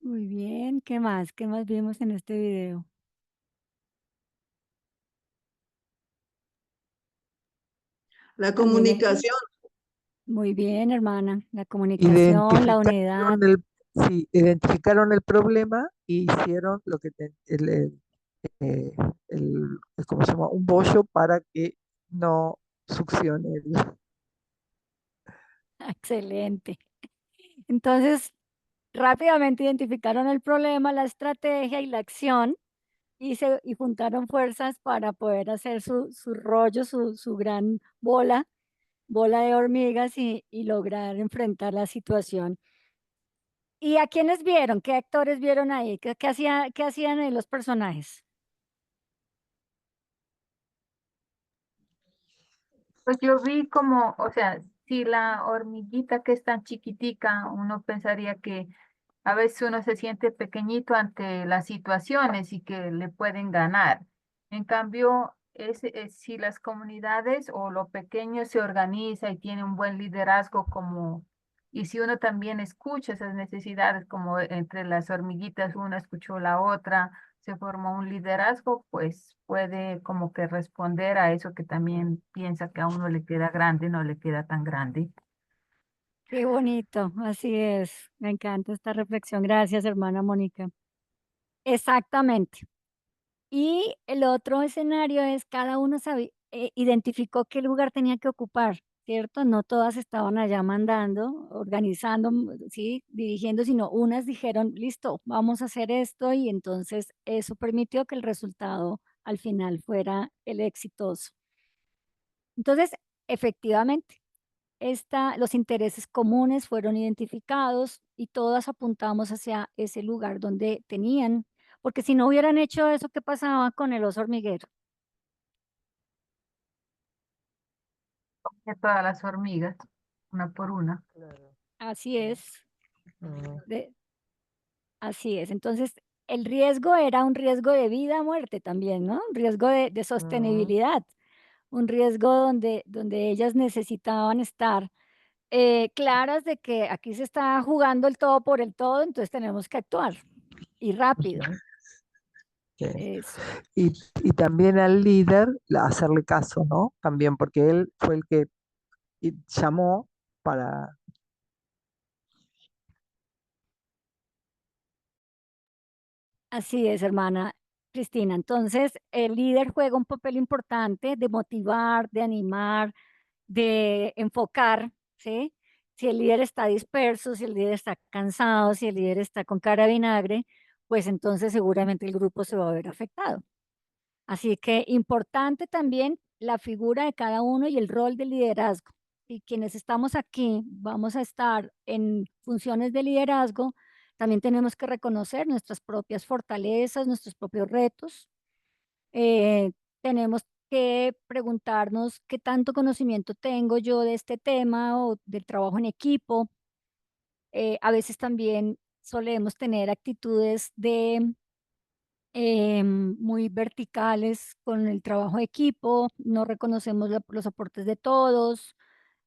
Muy bien, ¿qué más? ¿Qué más vimos en este video? La También comunicación. muy bien, hermana. La comunicación, la unidad. Identificaron el problema y hicieron lo que ¿cómo se llama? Un bollo para que no succione Excelente. Entonces, rápidamente identificaron el problema, la estrategia y la acción y juntaron fuerzas para poder hacer su rollo, su gran bola de hormigas y lograr enfrentar la situación. ¿Y a quiénes vieron? ¿Qué actores vieron ahí? ¿Qué hacían ahí los personajes? Pues yo vi como, o sea, si la hormiguita que es tan chiquitica, uno pensaría que a veces uno se siente pequeñito ante las situaciones y que le pueden ganar. En cambio, si las comunidades o lo pequeño se organiza y tiene un buen liderazgo como, y si uno también escucha esas necesidades como entre las hormiguitas, una escuchó la otra, se formó un liderazgo, pues puede como que responder a eso que también piensa que a uno le queda grande, no le queda tan grande. Qué bonito, así es. Me encanta esta reflexión. Gracias, hermana Mónica. Exactamente. Y el otro escenario es cada uno identificó qué lugar tenía que ocupar, ¿cierto? No todas estaban allá mandando, organizando, sí, dirigiendo, sino unas dijeron, listo, vamos a hacer esto y entonces eso permitió que el resultado al final fuera el exitoso. Entonces, efectivamente, los intereses comunes fueron identificados y todas apuntamos hacia ese lugar donde tenían, porque si no hubieran hecho eso, ¿qué pasaba con el oso hormiguero? Que todas las hormigas, una por una. Claro. Así es. Mm, Así es. Entonces, el riesgo era un riesgo de vida o muerte también, ¿no? Un riesgo de sostenibilidad, un riesgo donde ellas necesitaban estar claras de que aquí se está jugando el todo por el todo, entonces tenemos que actuar y rápido. sí. Eso. Y también al líder hacerle caso, ¿no? También porque él fue el que llamó para... Así es, hermana Cristina. Entonces, el líder juega un papel importante de motivar, de animar, de enfocar, ¿sí? Si el líder está disperso, si el líder está cansado, si el líder está con cara de vinagre, pues entonces seguramente el grupo se va a ver afectado. Así que importante también la figura de cada uno y el rol del liderazgo. Y quienes estamos aquí vamos a estar en funciones de liderazgo, también tenemos que reconocer nuestras propias fortalezas, nuestros propios retos. Tenemos que preguntarnos qué tanto conocimiento tengo yo de este tema o del trabajo en equipo. A veces también solemos tener actitudes de muy verticales con el trabajo de equipo, no reconocemos los aportes de todos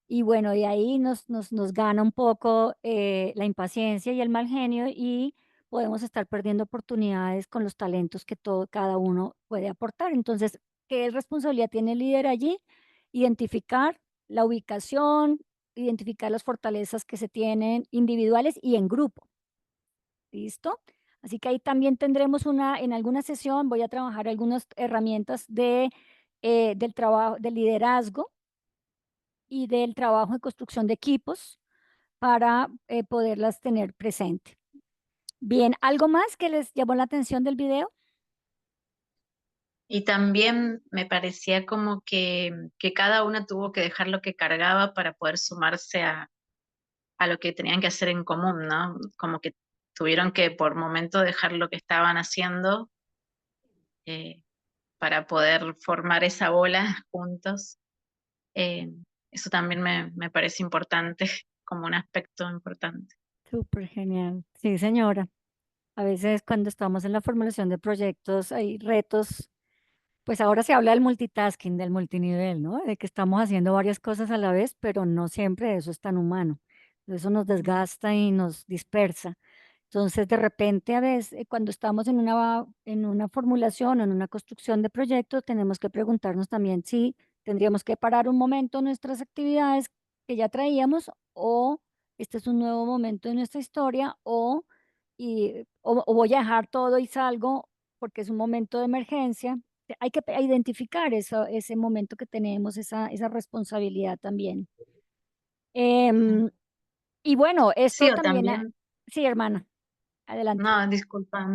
y bueno, de ahí nos gana un poco la impaciencia y el mal genio y podemos estar perdiendo oportunidades con los talentos que cada uno puede aportar. Entonces, ¿qué responsabilidad tiene el líder allí? Identificar la ubicación, identificar las fortalezas que se tienen individuales y en grupo. ¿Listo? Así que ahí también tendremos en alguna sesión, voy a trabajar algunas herramientas del trabajo, del liderazgo y del trabajo de construcción de equipos para poderlas tener presente. Bien, ¿algo más que les llamó la atención del video? Y también me parecía como que cada una tuvo que dejar lo que cargaba para poder sumarse a lo que tenían que hacer en común, ¿no? Como que tuvieron que por momento dejar lo que estaban haciendo eh, para poder formar esa bola juntos. Eh, Eso también me parece importante, como un aspecto importante. Súper genial. Sí, señora. A veces cuando estamos en la formulación de proyectos hay retos. Pues ahora se habla del multitasking, del multinivel, ¿no? De que estamos haciendo varias cosas a la vez, pero no siempre eso es tan humano. Eso nos desgasta y nos dispersa. Entonces, de repente, a veces, cuando estamos en una formulación o en una construcción de proyectos, tenemos que preguntarnos también si tendríamos que parar un momento nuestras actividades que ya traíamos o este es un nuevo momento de nuestra historia o voy a dejar todo y salgo porque es un momento de emergencia. Hay que identificar ese momento que tenemos, esa responsabilidad también. Y bueno, Sí, esto o también, también, sí, hermana, adelante. no, disculpa.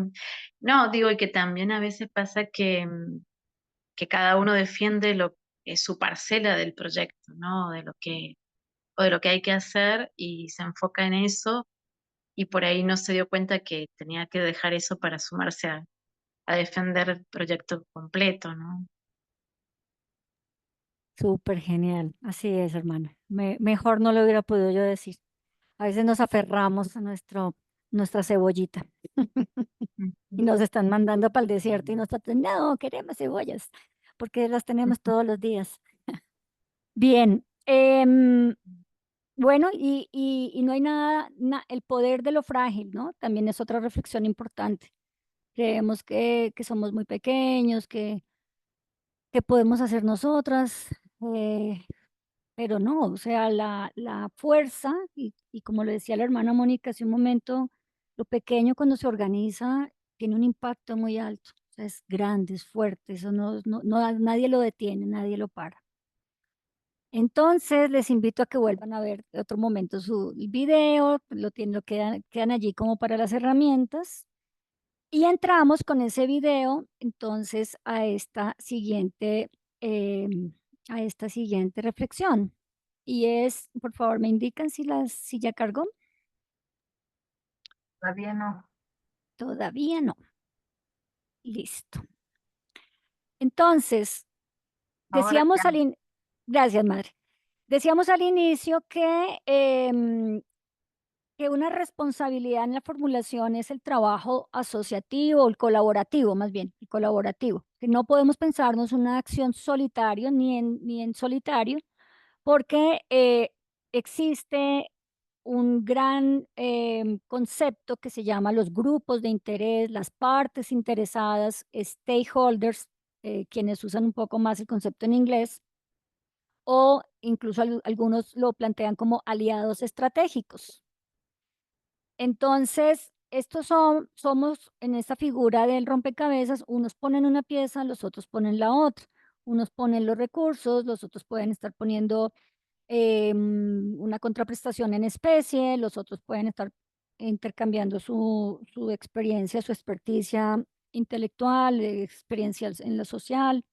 No, digo, y que también a veces pasa que cada uno defiende su parcela del proyecto, ¿no? O de lo que hay que hacer y se enfoca en eso y por ahí no se dio cuenta que tenía que dejar eso para sumarse a defender el proyecto completo, ¿no? Súper genial, así es, hermana. Mejor no lo hubiera podido yo decir. A veces nos aferramos a nuestra cebollita y nos están mandando para el desierto y nosotros, no, queremos cebollas, porque las tenemos todos los días. Bien, bueno, y no hay nada, el poder de lo frágil, ¿no? También es otra reflexión importante. Creemos que somos muy pequeños, que podemos hacer nosotras, eh, pero no, o sea, la fuerza, y como lo decía la hermana Mónica hace un momento, lo pequeño cuando se organiza tiene un impacto muy alto, o sea, es grande, es fuerte, eso nadie lo detiene, nadie lo para. Entonces, les invito a que vuelvan a ver de otro momento su video, quedan allí como para las herramientas. Y entramos con ese video entonces a esta siguiente a esta siguiente reflexión. Y es, por favor, me indican si ya cargó. Todavía no. Todavía no. Listo. Entonces, Ahora decíamos ya. Gracias, madre. Decíamos al inicio que una responsabilidad en la formulación es el trabajo asociativo, el colaborativo, más bien, el colaborativo, que no podemos pensarnos una acción solitario ni en solitario, porque existe un gran concepto que se llama los grupos de interés, las partes interesadas, stakeholders, quienes usan un poco más el concepto en inglés, o incluso algunos lo plantean como aliados estratégicos. Entonces, somos en esta figura del rompecabezas, unos ponen una pieza, los otros ponen la otra, unos ponen los recursos, los otros pueden estar poniendo una contraprestación en especie, los otros pueden estar intercambiando su experiencia, su experticia intelectual, experiencia en lo social,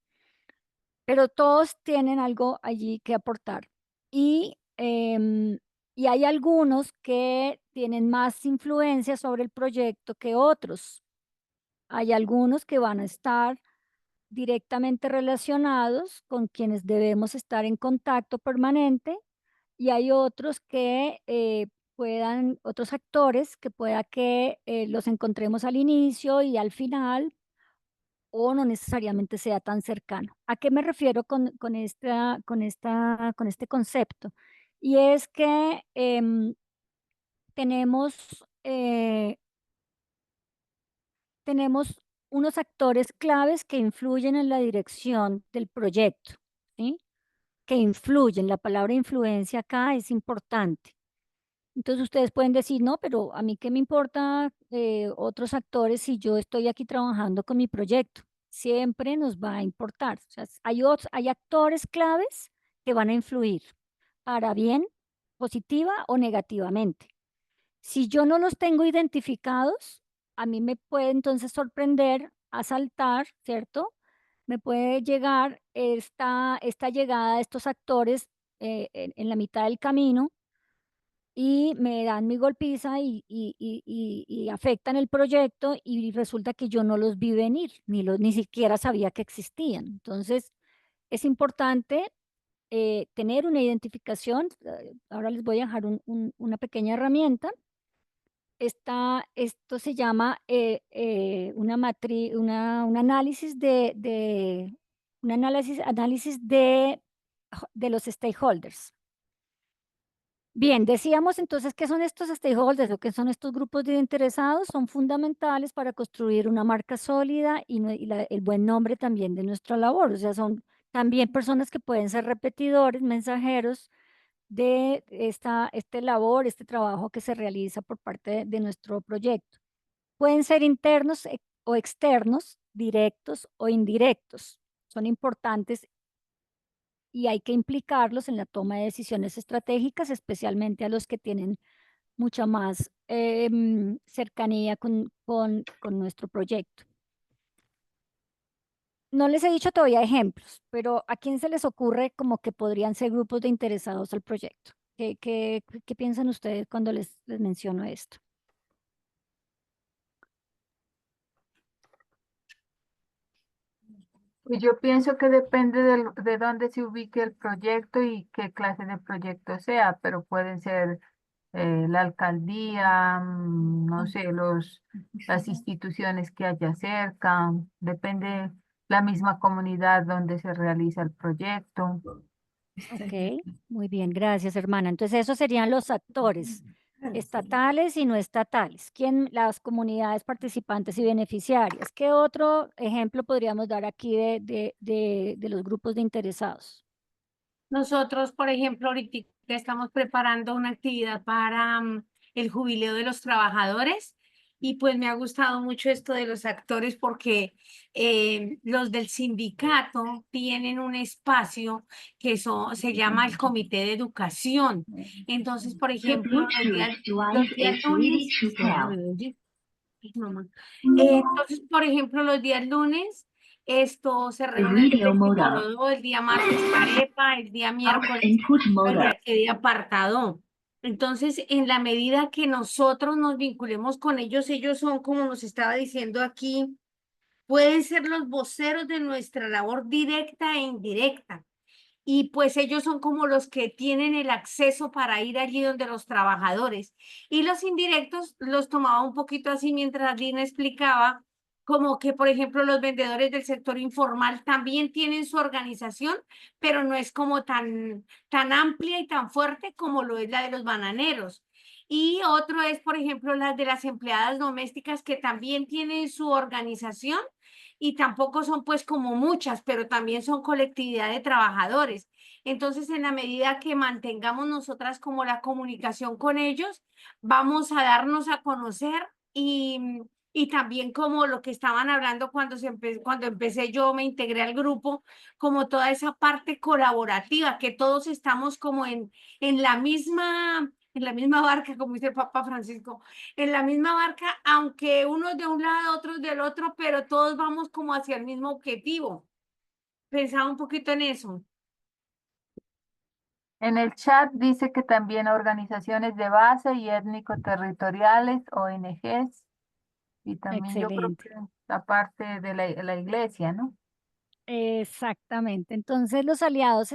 pero todos tienen algo allí que aportar. Y hay algunos que tienen más influencia sobre el proyecto que otros. Hay algunos que van a estar directamente relacionados con quienes debemos estar en contacto permanente y hay otros que otros actores que pueda que los encontremos al inicio y al final o no necesariamente sea tan cercano. ¿A qué me refiero con este concepto? Y es que tenemos, tenemos unos actores claves que influyen en la dirección del proyecto, ¿sí? Que influyen. La palabra influencia acá es importante. Entonces ustedes pueden decir, no, pero a mí qué me importa otros actores si yo estoy aquí trabajando con mi proyecto. Siempre nos va a importar. O sea, hay actores claves que van a influir para bien, positiva o negativamente. Si yo no los tengo identificados, a mí me puede entonces sorprender, asaltar, ¿cierto? Me puede llegar esta llegada de estos actores en la mitad del camino y me dan mi golpiza y afectan el proyecto y resulta que yo no los vi venir, ni siquiera sabía que existían. Entonces, es importante tener una identificación. Ahora les voy a dejar una pequeña herramienta. Esto se llama un análisis análisis de los stakeholders. Bien, decíamos entonces qué son estos stakeholders o qué son estos grupos de interesados. Son fundamentales para construir una marca sólida el buen nombre también de nuestra labor. O sea, son también personas que pueden ser repetidores, mensajeros de este trabajo que se realiza por parte de nuestro proyecto. Pueden ser internos o externos, directos o indirectos. Son importantes y hay que implicarlos en la toma de decisiones estratégicas, especialmente a los que tienen mucha más cercanía con nuestro proyecto. No les he dicho todavía ejemplos, pero ¿a quién se les ocurre como que podrían ser grupos de interesados al proyecto? ¿Qué piensan ustedes cuando les menciono esto? Pues yo pienso que depende de dónde se ubique el proyecto y qué clase de proyecto sea, pero pueden ser la alcaldía, no sé, las instituciones que haya cerca, depende la misma comunidad donde se realiza el proyecto. Ok, muy bien, gracias, hermana. Entonces, esos serían los actores estatales y no estatales. Las comunidades participantes y beneficiarias. ¿Qué otro ejemplo podríamos dar aquí de los grupos de interesados? Nosotros, por ejemplo, ahorita estamos preparando una actividad para el jubileo de los trabajadores y pues me ha gustado mucho esto de los actores porque los del sindicato tienen un espacio que se llama el Comité de Educación. Entonces, por ejemplo, los días lunes, entonces, por ejemplo, los días lunes esto, se reúne el Corodó, el día martes Carepa, el día miércoles, qué día apartado. Entonces, en la medida que nosotros nos vinculemos con ellos, ellos son, como nos estaba diciendo aquí, pueden ser los voceros de nuestra labor directa e indirecta. Y pues ellos son como los que tienen el acceso para ir allí donde los trabajadores. Y los indirectos los tomaba un poquito así mientras Lina explicaba, como que, por ejemplo, los vendedores del sector informal también tienen su organización, pero no es como tan amplia y tan fuerte como lo es la de los bananeros. Y otro es, por ejemplo, las de las empleadas domésticas que también tienen su organización y tampoco son pues como muchas, pero también son colectividad de trabajadores. Entonces, en la medida que mantengamos nosotras como la comunicación con ellos, vamos a darnos a conocer y también como lo que estaban hablando cuando empecé yo, me integré al grupo, como toda esa parte colaborativa, que todos estamos como en la misma barca, como dice el Papa Francisco, en la misma barca, aunque unos de un lado, otros del otro, pero todos vamos como hacia el mismo objetivo. Pensaba un poquito en eso. En el chat dice que también organizaciones de base y étnico-territoriales, ONGs, y también yo creo Excelente. que la parte de la iglesia, ¿no? Exactamente. Entonces, los aliados,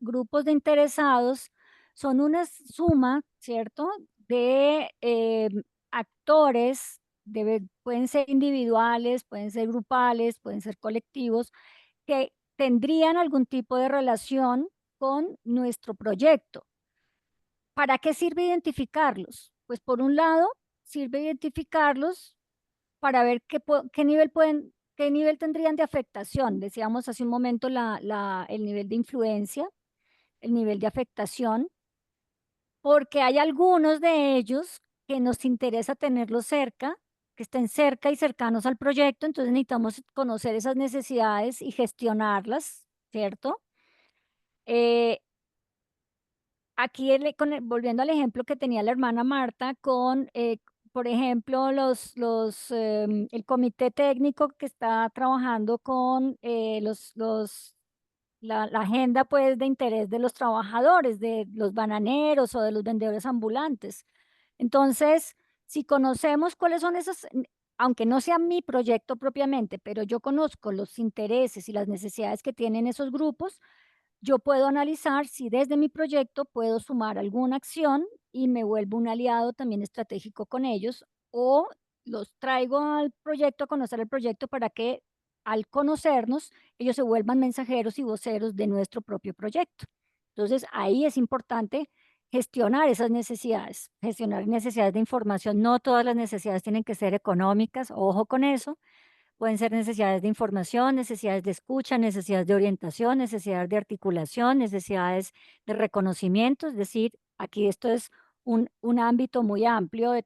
grupos de interesados son una suma, ¿cierto?, de actores, pueden ser individuales, pueden ser grupales, pueden ser colectivos, que tendrían algún tipo de relación con nuestro proyecto. ¿Para qué sirve identificarlos? Pues por un lado, sirve identificarlos para ver qué nivel tendrían de afectación. Decíamos hace un momento el nivel de influencia, el nivel de afectación, porque hay algunos de ellos que nos interesa tenerlos cerca, que estén cerca y cercanos al proyecto, entonces necesitamos conocer esas necesidades y gestionarlas, ¿cierto? Eh, Aquí, volviendo al ejemplo que tenía la hermana Marta con, por ejemplo, el comité técnico que está trabajando con la agenda pues, de interés de los trabajadores, de los bananeros o de los vendedores ambulantes. Entonces, si conocemos cuáles son aunque no sea mi proyecto propiamente, pero yo conozco los intereses y las necesidades que tienen esos grupos, yo puedo analizar si desde mi proyecto puedo sumar alguna acción y me vuelvo un aliado también estratégico con ellos, o los traigo al proyecto a conocer el proyecto para que al conocernos ellos se vuelvan mensajeros y voceros de nuestro propio proyecto. Entonces ahí es importante gestionar esas necesidades, gestionar necesidades de información. No todas las necesidades tienen que ser económicas, ojo con eso. Pueden ser necesidades de información, necesidades de escucha, necesidades de orientación, necesidades de articulación, necesidades de reconocimiento. Es decir, aquí esto es un ámbito muy amplio de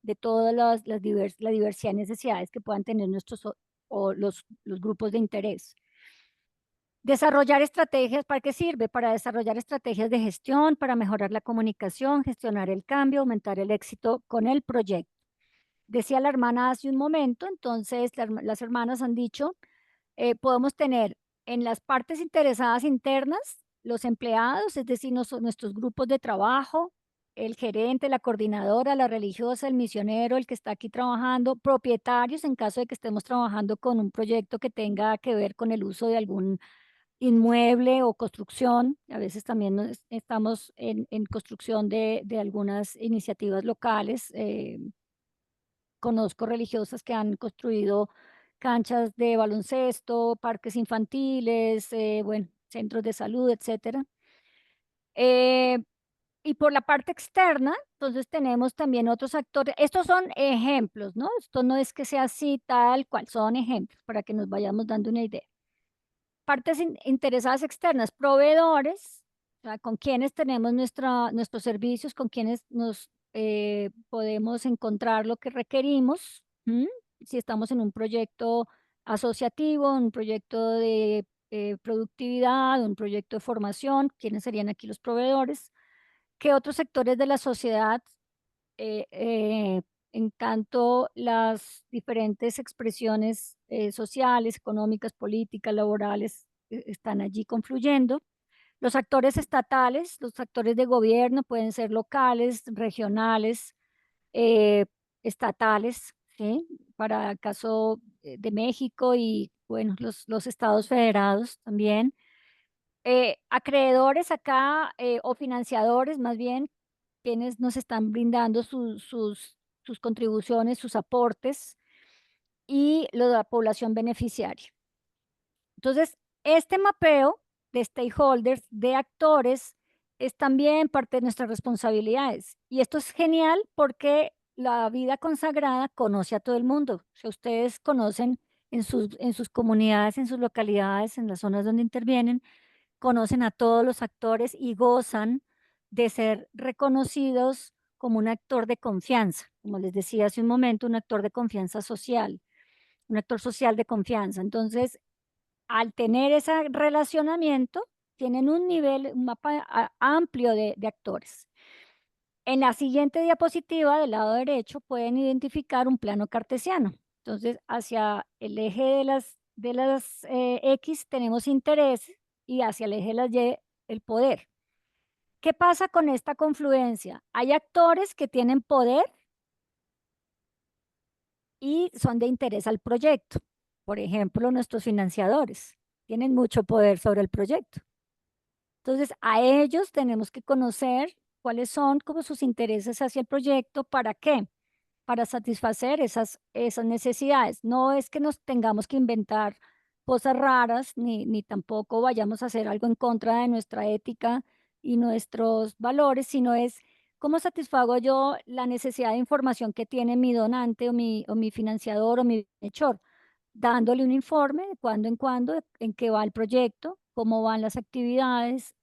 la diversidad de necesidades que puedan tener los grupos de interés. Desarrollar estrategias, ¿para qué sirve? Para desarrollar estrategias de gestión, para mejorar la comunicación, gestionar el cambio, aumentar el éxito con el proyecto. Decía la hermana hace un momento, entonces las hermanas han dicho, podemos tener en las partes interesadas internas los empleados, es decir, nuestros grupos de trabajo, el gerente, la coordinadora, la religiosa, el misionero, el que está aquí trabajando, propietarios en caso de que estemos trabajando con un proyecto que tenga que ver con el uso de algún inmueble o construcción. A veces también estamos en construcción de algunas iniciativas locales. Conozco religiosas que han construido canchas de baloncesto, parques infantiles, bueno, centros de salud, etcétera. Y por la parte externa, entonces tenemos también otros actores. Estos son ejemplos, ¿no? Esto no es que sea así tal cual, son ejemplos para que nos vayamos dando una idea. Partes interesadas externas, proveedores, o sea, con quienes tenemos nuestros servicios, con quienes nos podemos encontrar lo que requerimos. Si estamos en un proyecto asociativo, un proyecto de productividad, un proyecto de formación, ¿quiénes serían aquí los proveedores? ¿Qué otros sectores de la sociedad, eh, eh, en tanto las diferentes expresiones sociales, económicas, políticas, laborales, están allí confluyendo. Los actores estatales, los actores de gobierno pueden ser locales, regionales, eh, estatales, ¿sí? Para el caso de México y, bueno, los estados federados también. Acreedores acá o financiadores, más bien, quienes nos están brindando sus contribuciones, sus aportes y la población beneficiaria. Entonces, este mapeo de stakeholders, de actores, es también parte de nuestras responsabilidades. Y esto es genial porque la vida consagrada conoce a todo el mundo. O sea, ustedes conocen en sus comunidades, en sus localidades, en las zonas donde intervienen, conocen a todos los actores y gozan de ser reconocidos como un actor de confianza. Como les decía hace un momento, un actor de confianza social, un actor social de confianza. Entonces, al tener ese relacionamiento, tienen un nivel, un mapa amplio de actores. En la siguiente diapositiva, del lado derecho, pueden identificar un plano cartesiano. Entonces, hacia el eje de las X tenemos interés y hacia el eje de las Y el poder. ¿Qué pasa con esta confluencia? Hay actores que tienen poder y son de interés al proyecto. Por ejemplo, nuestros financiadores tienen mucho poder sobre el proyecto. Entonces, a ellos tenemos que conocer cuáles son como sus intereses hacia el proyecto. ¿Para qué? Para satisfacer esas necesidades. No es que nos tengamos que inventar cosas raras, ni tampoco vayamos a hacer algo en contra de nuestra ética y nuestros valores, sino es cómo satisfago yo la necesidad de información que tiene mi donante o mi financiador o mi bienhechor, dándole un informe de cuando en cuando en qué va el proyecto, cómo van las actividades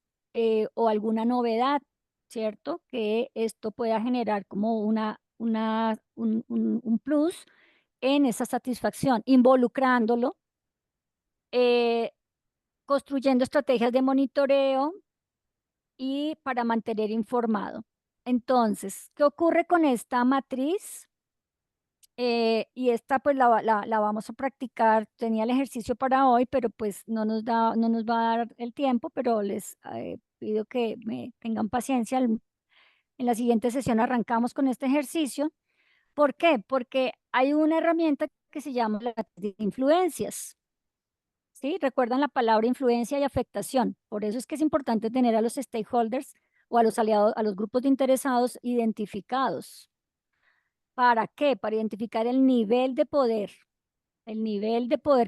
o alguna novedad, ¿cierto? Que esto pueda generar como un plus en esa satisfacción, involucrándolo, eh, construyendo estrategias de monitoreo y para mantener informado. Entonces, ¿qué ocurre con esta matriz? Y esta pues la vamos a practicar. Tenía el ejercicio para hoy, pero pues no nos va a dar el tiempo, pero les pido que me tengan paciencia. En la siguiente sesión arrancamos con este ejercicio. ¿Por qué? Porque hay una herramienta que se llama la de influencias. ¿Sí? Recuerdan la palabra influencia y afectación. Por eso es que es importante tener a los stakeholders o a los aliados, a los grupos de interesados identificados. ¿Para qué? Para identificar el nivel de poder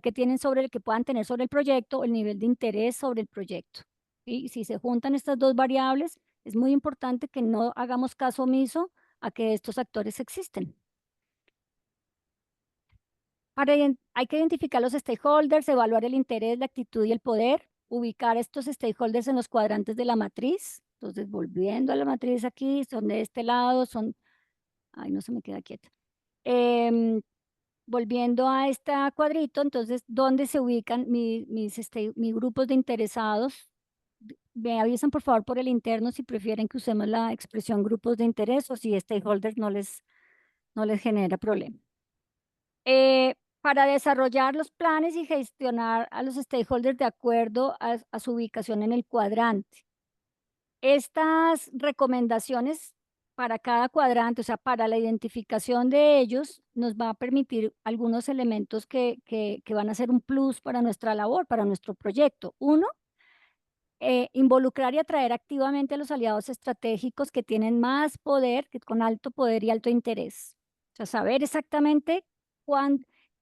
que tienen sobre el que puedan tener sobre el proyecto, el nivel de interés sobre el proyecto. Y si se juntan estas dos variables, es muy importante que no hagamos caso omiso a que estos actores existen. Hay que identificar los stakeholders, evaluar el interés, la actitud y el poder, ubicar estos stakeholders en los cuadrantes de la matriz. Entonces, volviendo a la matriz aquí, son de este lado, ay, no se me queda quieta. Volviendo a este cuadrito, entonces, ¿dónde se ubican mis grupos de interesados? Me avisan, por favor, por el interno si prefieren que usemos la expresión grupos de interés o si stakeholders no les genera problema. Para desarrollar los planes y gestionar a los stakeholders de acuerdo a su ubicación en el cuadrante. Estas recomendaciones para cada cuadrante, o sea, para la identificación de ellos, nos va a permitir algunos elementos que van a ser un plus para nuestra labor, para nuestro proyecto. Uno, involucrar y atraer activamente a los aliados estratégicos que tienen más poder, que con alto poder y alto interés. O sea, saber exactamente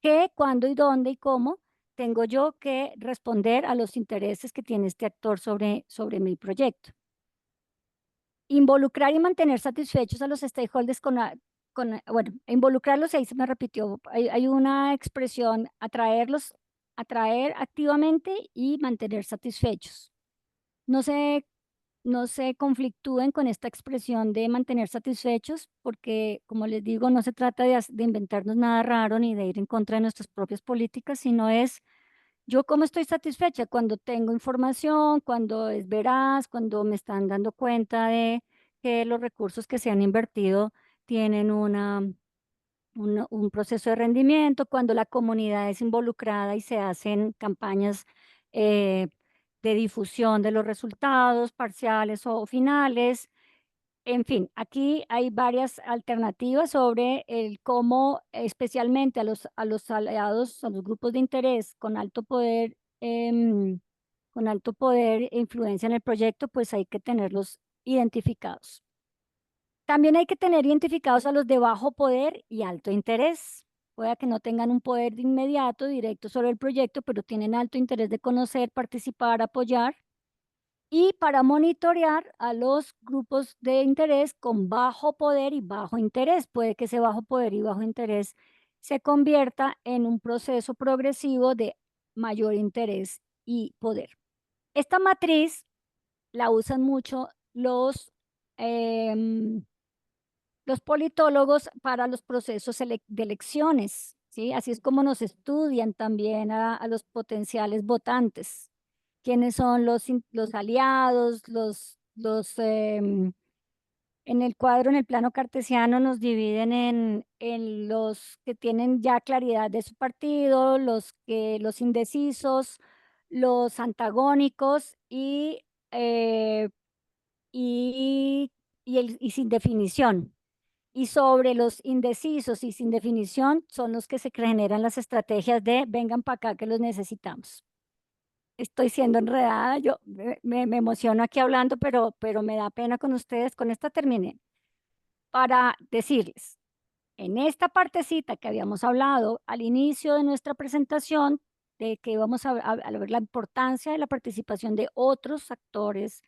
qué, cuándo y dónde y cómo tengo yo que responder a los intereses que tiene este actor sobre mi proyecto. Involucrar y mantener satisfechos a los stakeholders bueno, involucrarlos, ahí se me repitió, hay una expresión, atraer activamente y mantener satisfechos. No se conflictúen con esta expresión de mantener satisfechos, porque, como les digo, no se trata de inventarnos nada raro ni de ir en contra de nuestras propias políticas, sino es yo cómo estoy satisfecha cuando tengo información, cuando es veraz, cuando me están dando cuenta de que los recursos que se han invertido tienen un proceso de rendimiento, cuando la comunidad es involucrada y se hacen campañas de difusión de los resultados parciales o finales. En fin, aquí hay varias alternativas sobre el cómo, especialmente a los aliados, a los grupos de interés con alto poder e influencia en el proyecto, pues hay que tenerlos identificados. También hay que tener identificados a los de bajo poder y alto interés. Puede que no tengan un poder de inmediato, directo sobre el proyecto, pero tienen alto interés de conocer, participar, apoyar. Y para monitorear a los grupos de interés con bajo poder y bajo interés. Puede que ese bajo poder y bajo interés se convierta en un proceso progresivo de mayor interés y poder. Esta matriz la usan mucho los politólogos para los procesos de elecciones, ¿sí? Así es como nos estudian también a los potenciales votantes. ¿Quiénes son los aliados, en el cuadro, en el plano cartesiano, nos dividen en los que tienen ya claridad de su partido, los indecisos, los antagónicos y, y sin definición. Y sobre los indecisos y sin definición son los que se generan las estrategias de vengan para acá que los necesitamos. Estoy siendo enredada, yo me emociono aquí hablando, pero me da pena con ustedes. Con esta terminé. Para decirles, en esta partecita que habíamos hablado al inicio de nuestra presentación, de que íbamos a ver la importancia de la participación de otros actores,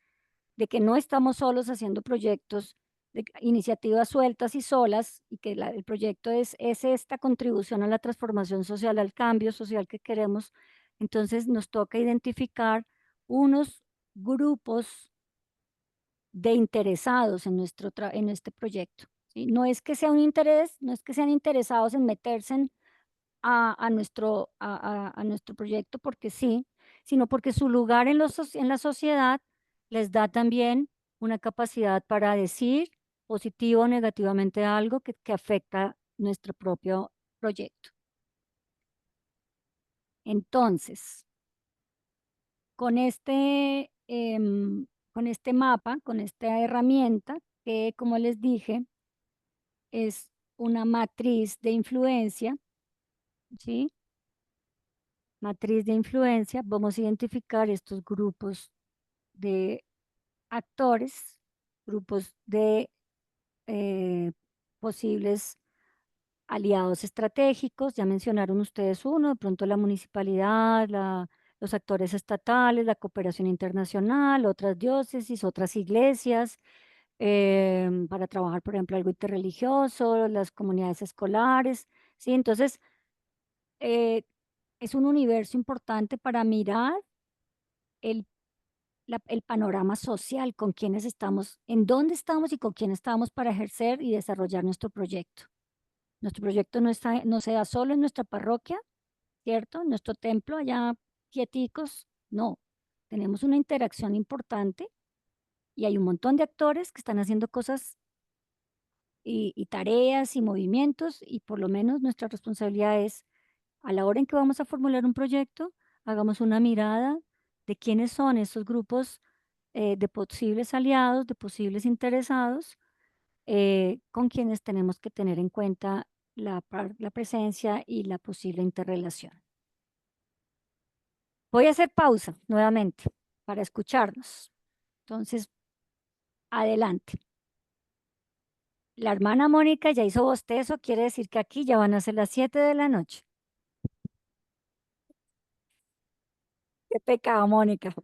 de que no estamos solos haciendo proyectos, de iniciativas sueltas y solas, y que el proyecto es esta contribución a la transformación social, al cambio social que queremos. Entonces nos toca identificar unos grupos de interesados en en este proyecto, ¿sí? No es que sea un interés, no es que sean interesados en meterse a nuestro proyecto porque sí, sino porque su lugar en la sociedad les da también una capacidad para decir positivo o negativamente algo que afecta nuestro propio proyecto. Entonces, con este mapa, con esta herramienta, que como les dije, es una matriz de influencia, ¿sí? Matriz de influencia, vamos a identificar estos grupos de actores, grupos de posibles aliados estratégicos. Ya mencionaron ustedes uno, de pronto la municipalidad, los actores estatales, la cooperación internacional, otras diócesis, otras iglesias, para trabajar, por ejemplo, algo interreligioso, las comunidades escolares, ¿sí? Entonces, es un universo importante para mirar el, el panorama social, con quienes estamos, en dónde estamos y con quién estamos para ejercer y desarrollar nuestro proyecto. Nuestro proyecto no se da solo en nuestra parroquia, ¿cierto? En nuestro templo, allá quieticos, no. Tenemos una interacción importante y hay un montón de actores que están haciendo cosas y tareas y movimientos, y por lo menos nuestra responsabilidad es, a la hora en que vamos a formular un proyecto, hagamos una mirada de quiénes son esos grupos de posibles aliados, de posibles interesados, con quienes tenemos que tener en cuenta la presencia y la posible interrelación. Voy a hacer pausa nuevamente para escucharnos. Entonces, adelante. La hermana Mónica ya hizo bostezo, quiere decir que aquí ya van a ser las 7 de la noche. Qué pecado, Mónica.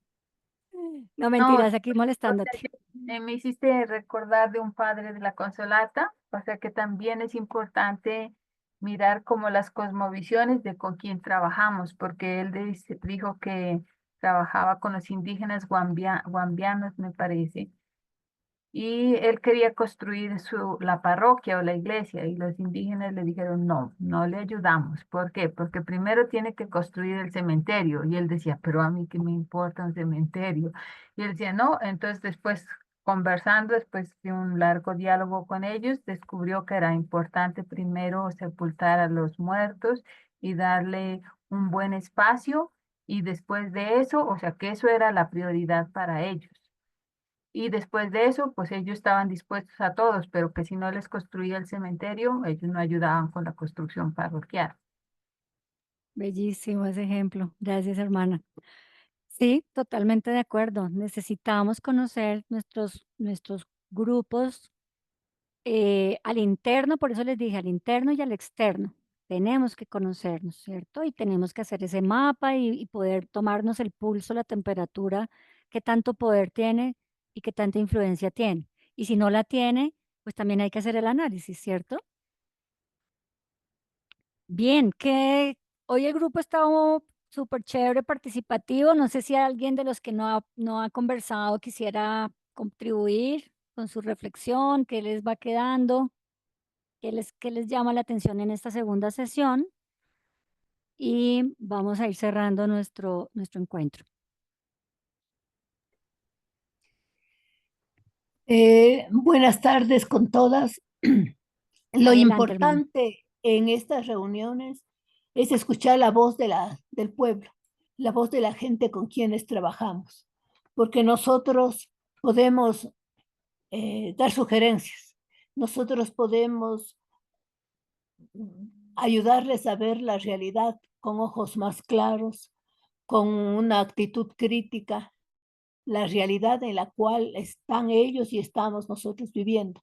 No, No, mentiras, aquí o sea, molestándote. me hiciste recordar de un padre de la Consolata, o sea que también es importante mirar como las cosmovisiones de con quién trabajamos, porque él dijo que trabajaba con los indígenas guambianos, me parece, y él quería construir la parroquia o la iglesia, y los indígenas le dijeron, no, no le ayudamos. ¿Por qué? Porque primero tiene que construir el cementerio. Y él decía, pero a mí qué me importa un cementerio. Y él decía, no, entonces después conversando después de un largo diálogo con ellos, descubrió que era importante primero sepultar a los muertos y darle un buen espacio, y después de eso, o sea, que eso era la prioridad para ellos. Y después de eso, pues ellos estaban dispuestos a todos, pero que si no les construía el cementerio, ellos no ayudaban con la construcción parroquial. Bellísimo ese ejemplo. Gracias, hermana. Sí, totalmente de acuerdo. Necesitamos conocer nuestros grupos al interno, por eso les dije, al interno y al externo. Tenemos que conocernos, ¿cierto? Y tenemos que hacer ese mapa y poder tomarnos el pulso, la temperatura, qué tanto poder tiene y qué tanta influencia tiene. Y si no la tiene, pues también hay que hacer el análisis, ¿cierto? Bien, que hoy el grupo está súper chévere, participativo. No sé si alguien de los que no ha conversado quisiera contribuir con su reflexión, qué les va quedando, qué les llama la atención en esta segunda sesión. Y vamos a ir cerrando nuestro encuentro. Buenas tardes con todas. Lo Adelante, hermano. importante en estas reuniones es escuchar la voz del pueblo, la voz de la gente con quienes trabajamos, porque nosotros podemos dar sugerencias, nosotros podemos ayudarles a ver la realidad con ojos más claros, con una actitud crítica, la realidad en la cual están ellos y estamos nosotros viviendo.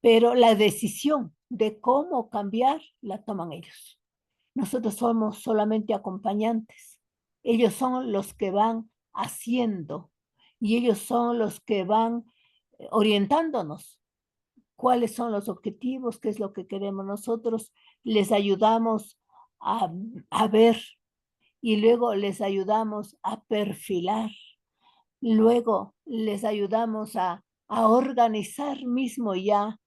Pero la decisión de cómo cambiar la toman ellos. Nosotros somos solamente acompañantes. Ellos son los que van haciendo y ellos son los que van orientándonos. ¿Cuáles son los objetivos? ¿Qué es lo que queremos nosotros? Les ayudamos a ver y luego les ayudamos a perfilar. Luego les ayudamos a organizar mismo ya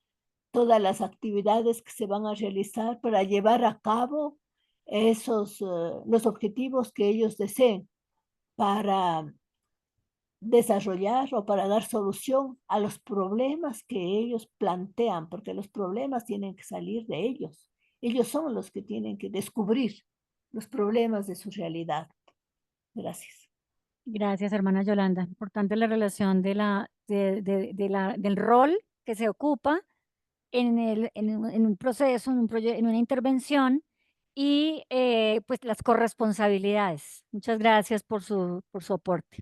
todas las actividades que se van a realizar para llevar a cabo los objetivos que ellos deseen para desarrollar o para dar solución a los problemas que ellos plantean, porque los problemas tienen que salir de ellos. Ellos son los que tienen que descubrir los problemas de su realidad. Gracias. Gracias, hermana Yolanda. Importante la relación del rol que se ocupa en un proceso, en una intervención y pues las corresponsabilidades. Muchas gracias por su aporte.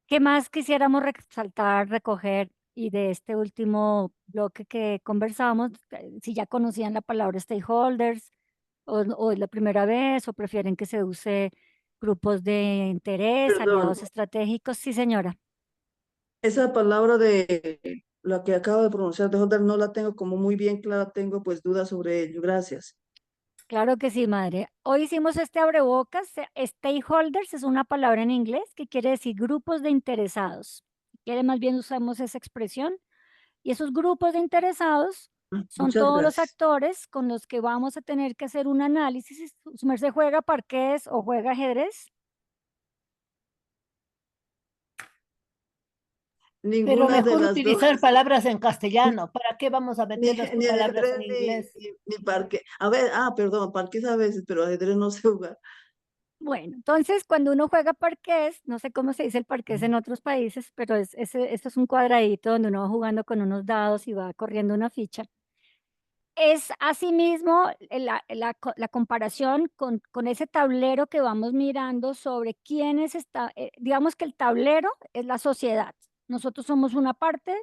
¿Qué más quisiéramos resaltar, recoger y de este último bloque que conversamos? Si ya conocían la palabra stakeholders o es la primera vez o prefieren que se use grupos de interés, Perdón, aliados estratégicos. Sí, señora. esa palabra de la que acabo de pronunciar de Holder no la tengo como muy bien clara, tengo pues dudas sobre ello. Gracias. Claro que sí, madre. Hoy hicimos este abrebocas. Stakeholders es una palabra en inglés que quiere decir grupos de interesados. Si quiere, más bien usamos esa expresión. Y esos grupos de interesados son Muchas todos los gracias. actores con los que vamos a tener que hacer un análisis. ¿Su merced juega parqués o juega ajedrez? Pero Ninguna de mejor las dos, utilizar palabras en castellano. ¿Para qué vamos a ni, meterlas con ni palabras ajedrez en inglés? ni parque. A ver, perdón, parques a veces, pero ajedrez no sé jugar. Bueno, entonces cuando uno juega parqués, no sé cómo se dice el parqués en otros países, pero esto es un cuadradito donde uno va jugando con unos dados y va corriendo una ficha. Es asimismo la comparación con ese tablero que vamos mirando sobre quiénes está, digamos que el tablero es la sociedad. Nosotros somos una parte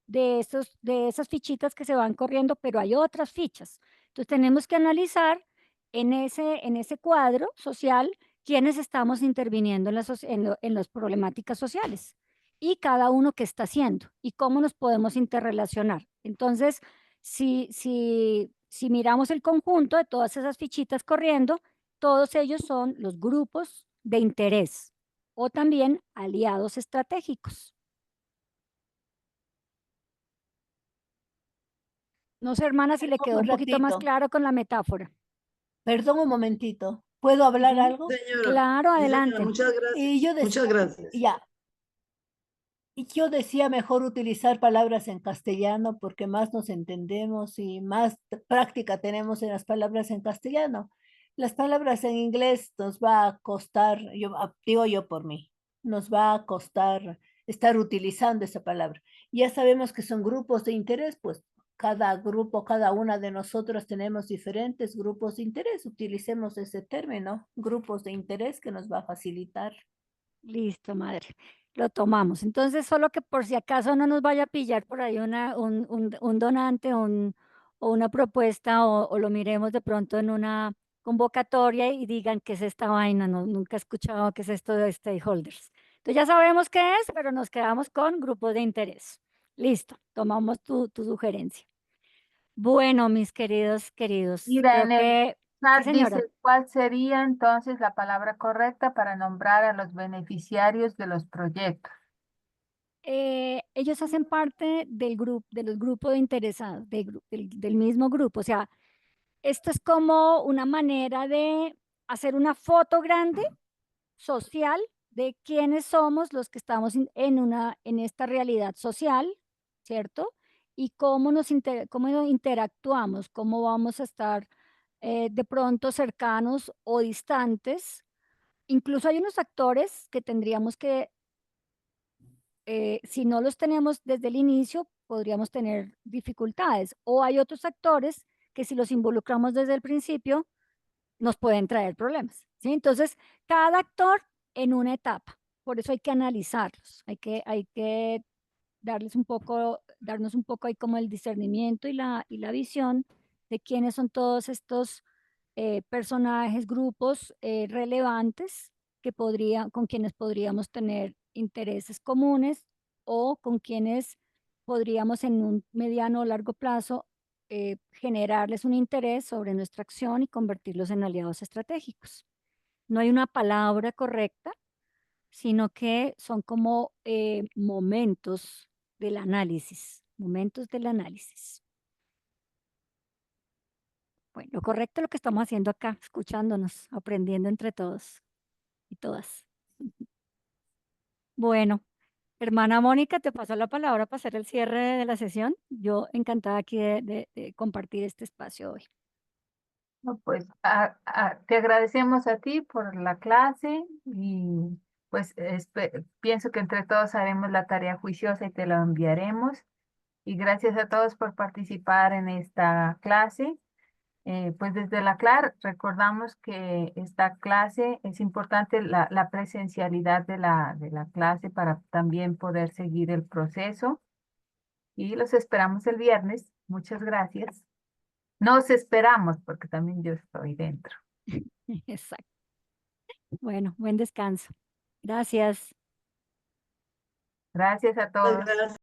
de esas fichitas que se van corriendo, pero hay otras fichas. Entonces tenemos que analizar en ese cuadro social quiénes estamos interviniendo en las problemáticas sociales y cada uno qué está haciendo y cómo nos podemos interrelacionar. Entonces, si miramos el conjunto de todas esas fichitas corriendo, todos ellos son los grupos de interés o también aliados estratégicos. No sé, hermana, si le Perdón quedó un un poquito más ratito. claro con la metáfora. Perdón un momentito. ¿Puedo hablar señora. algo? Señora, Claro, sí, señora, adelante. muchas gracias. Y yo decía, Muchas gracias. ya, Y yo decía mejor utilizar palabras en castellano porque más nos entendemos y más práctica tenemos en las palabras en castellano. Las palabras en inglés nos va a costar, digo yo por mí, nos va a costar estar utilizando esa palabra. Ya sabemos que son grupos de interés, pues cada grupo, cada una de nosotros tenemos diferentes grupos de interés. Utilicemos ese término, grupos de interés, que nos va a facilitar. Listo, madre. Lo tomamos. Entonces, solo que por si acaso no nos vaya a pillar por ahí un donante o una propuesta o lo miremos de pronto en una convocatoria y digan qué es esta vaina, no, nunca he escuchado qué es esto de stakeholders. Entonces ya sabemos qué es, pero nos quedamos con grupos de interés. Listo, tomamos tu sugerencia. Bueno, mis queridos, Mira, creo en el que, sí, chat señora. dice, ¿cuál sería entonces la palabra correcta para nombrar a los beneficiarios de los proyectos? Ellos hacen parte del grupo, de los grupos de interesados, del mismo grupo. O sea, esto es como una manera de hacer una foto grande, social, de quiénes somos los que estamos en esta realidad social, ¿cierto? Y cómo interactuamos, cómo vamos a estar de pronto cercanos o distantes. Incluso hay unos actores que tendríamos que si no los tenemos desde el inicio, podríamos tener dificultades. O hay otros actores que si los involucramos desde el principio, nos pueden traer problemas, ¿sí? Entonces, cada actor en una etapa. Por eso hay que analizarlos, hay que darnos un poco ahí como el discernimiento y la visión de quiénes son todos estos personajes, grupos relevantes con quienes podríamos tener intereses comunes o con quienes podríamos en un mediano o largo plazo generarles un interés sobre nuestra acción y convertirlos en aliados estratégicos. No hay una palabra correcta, sino que son como momentos del análisis, momentos del análisis. Bueno, lo correcto es lo que estamos haciendo acá, escuchándonos, aprendiendo entre todos y todas. Bueno, hermana Mónica, te paso la palabra para hacer el cierre de la sesión. Yo encantada aquí de compartir este espacio hoy. No, pues te agradecemos a ti por la clase y pues pienso que entre todos haremos la tarea juiciosa y te la enviaremos. Y gracias a todos por participar en esta clase. Pues desde la CLAR recordamos que esta clase es importante la presencialidad de la clase para también poder seguir el proceso. Y los esperamos el viernes. Muchas gracias. Nos esperamos porque también yo estoy dentro. Exacto. Bueno, buen descanso. Gracias. Gracias a todos. Gracias.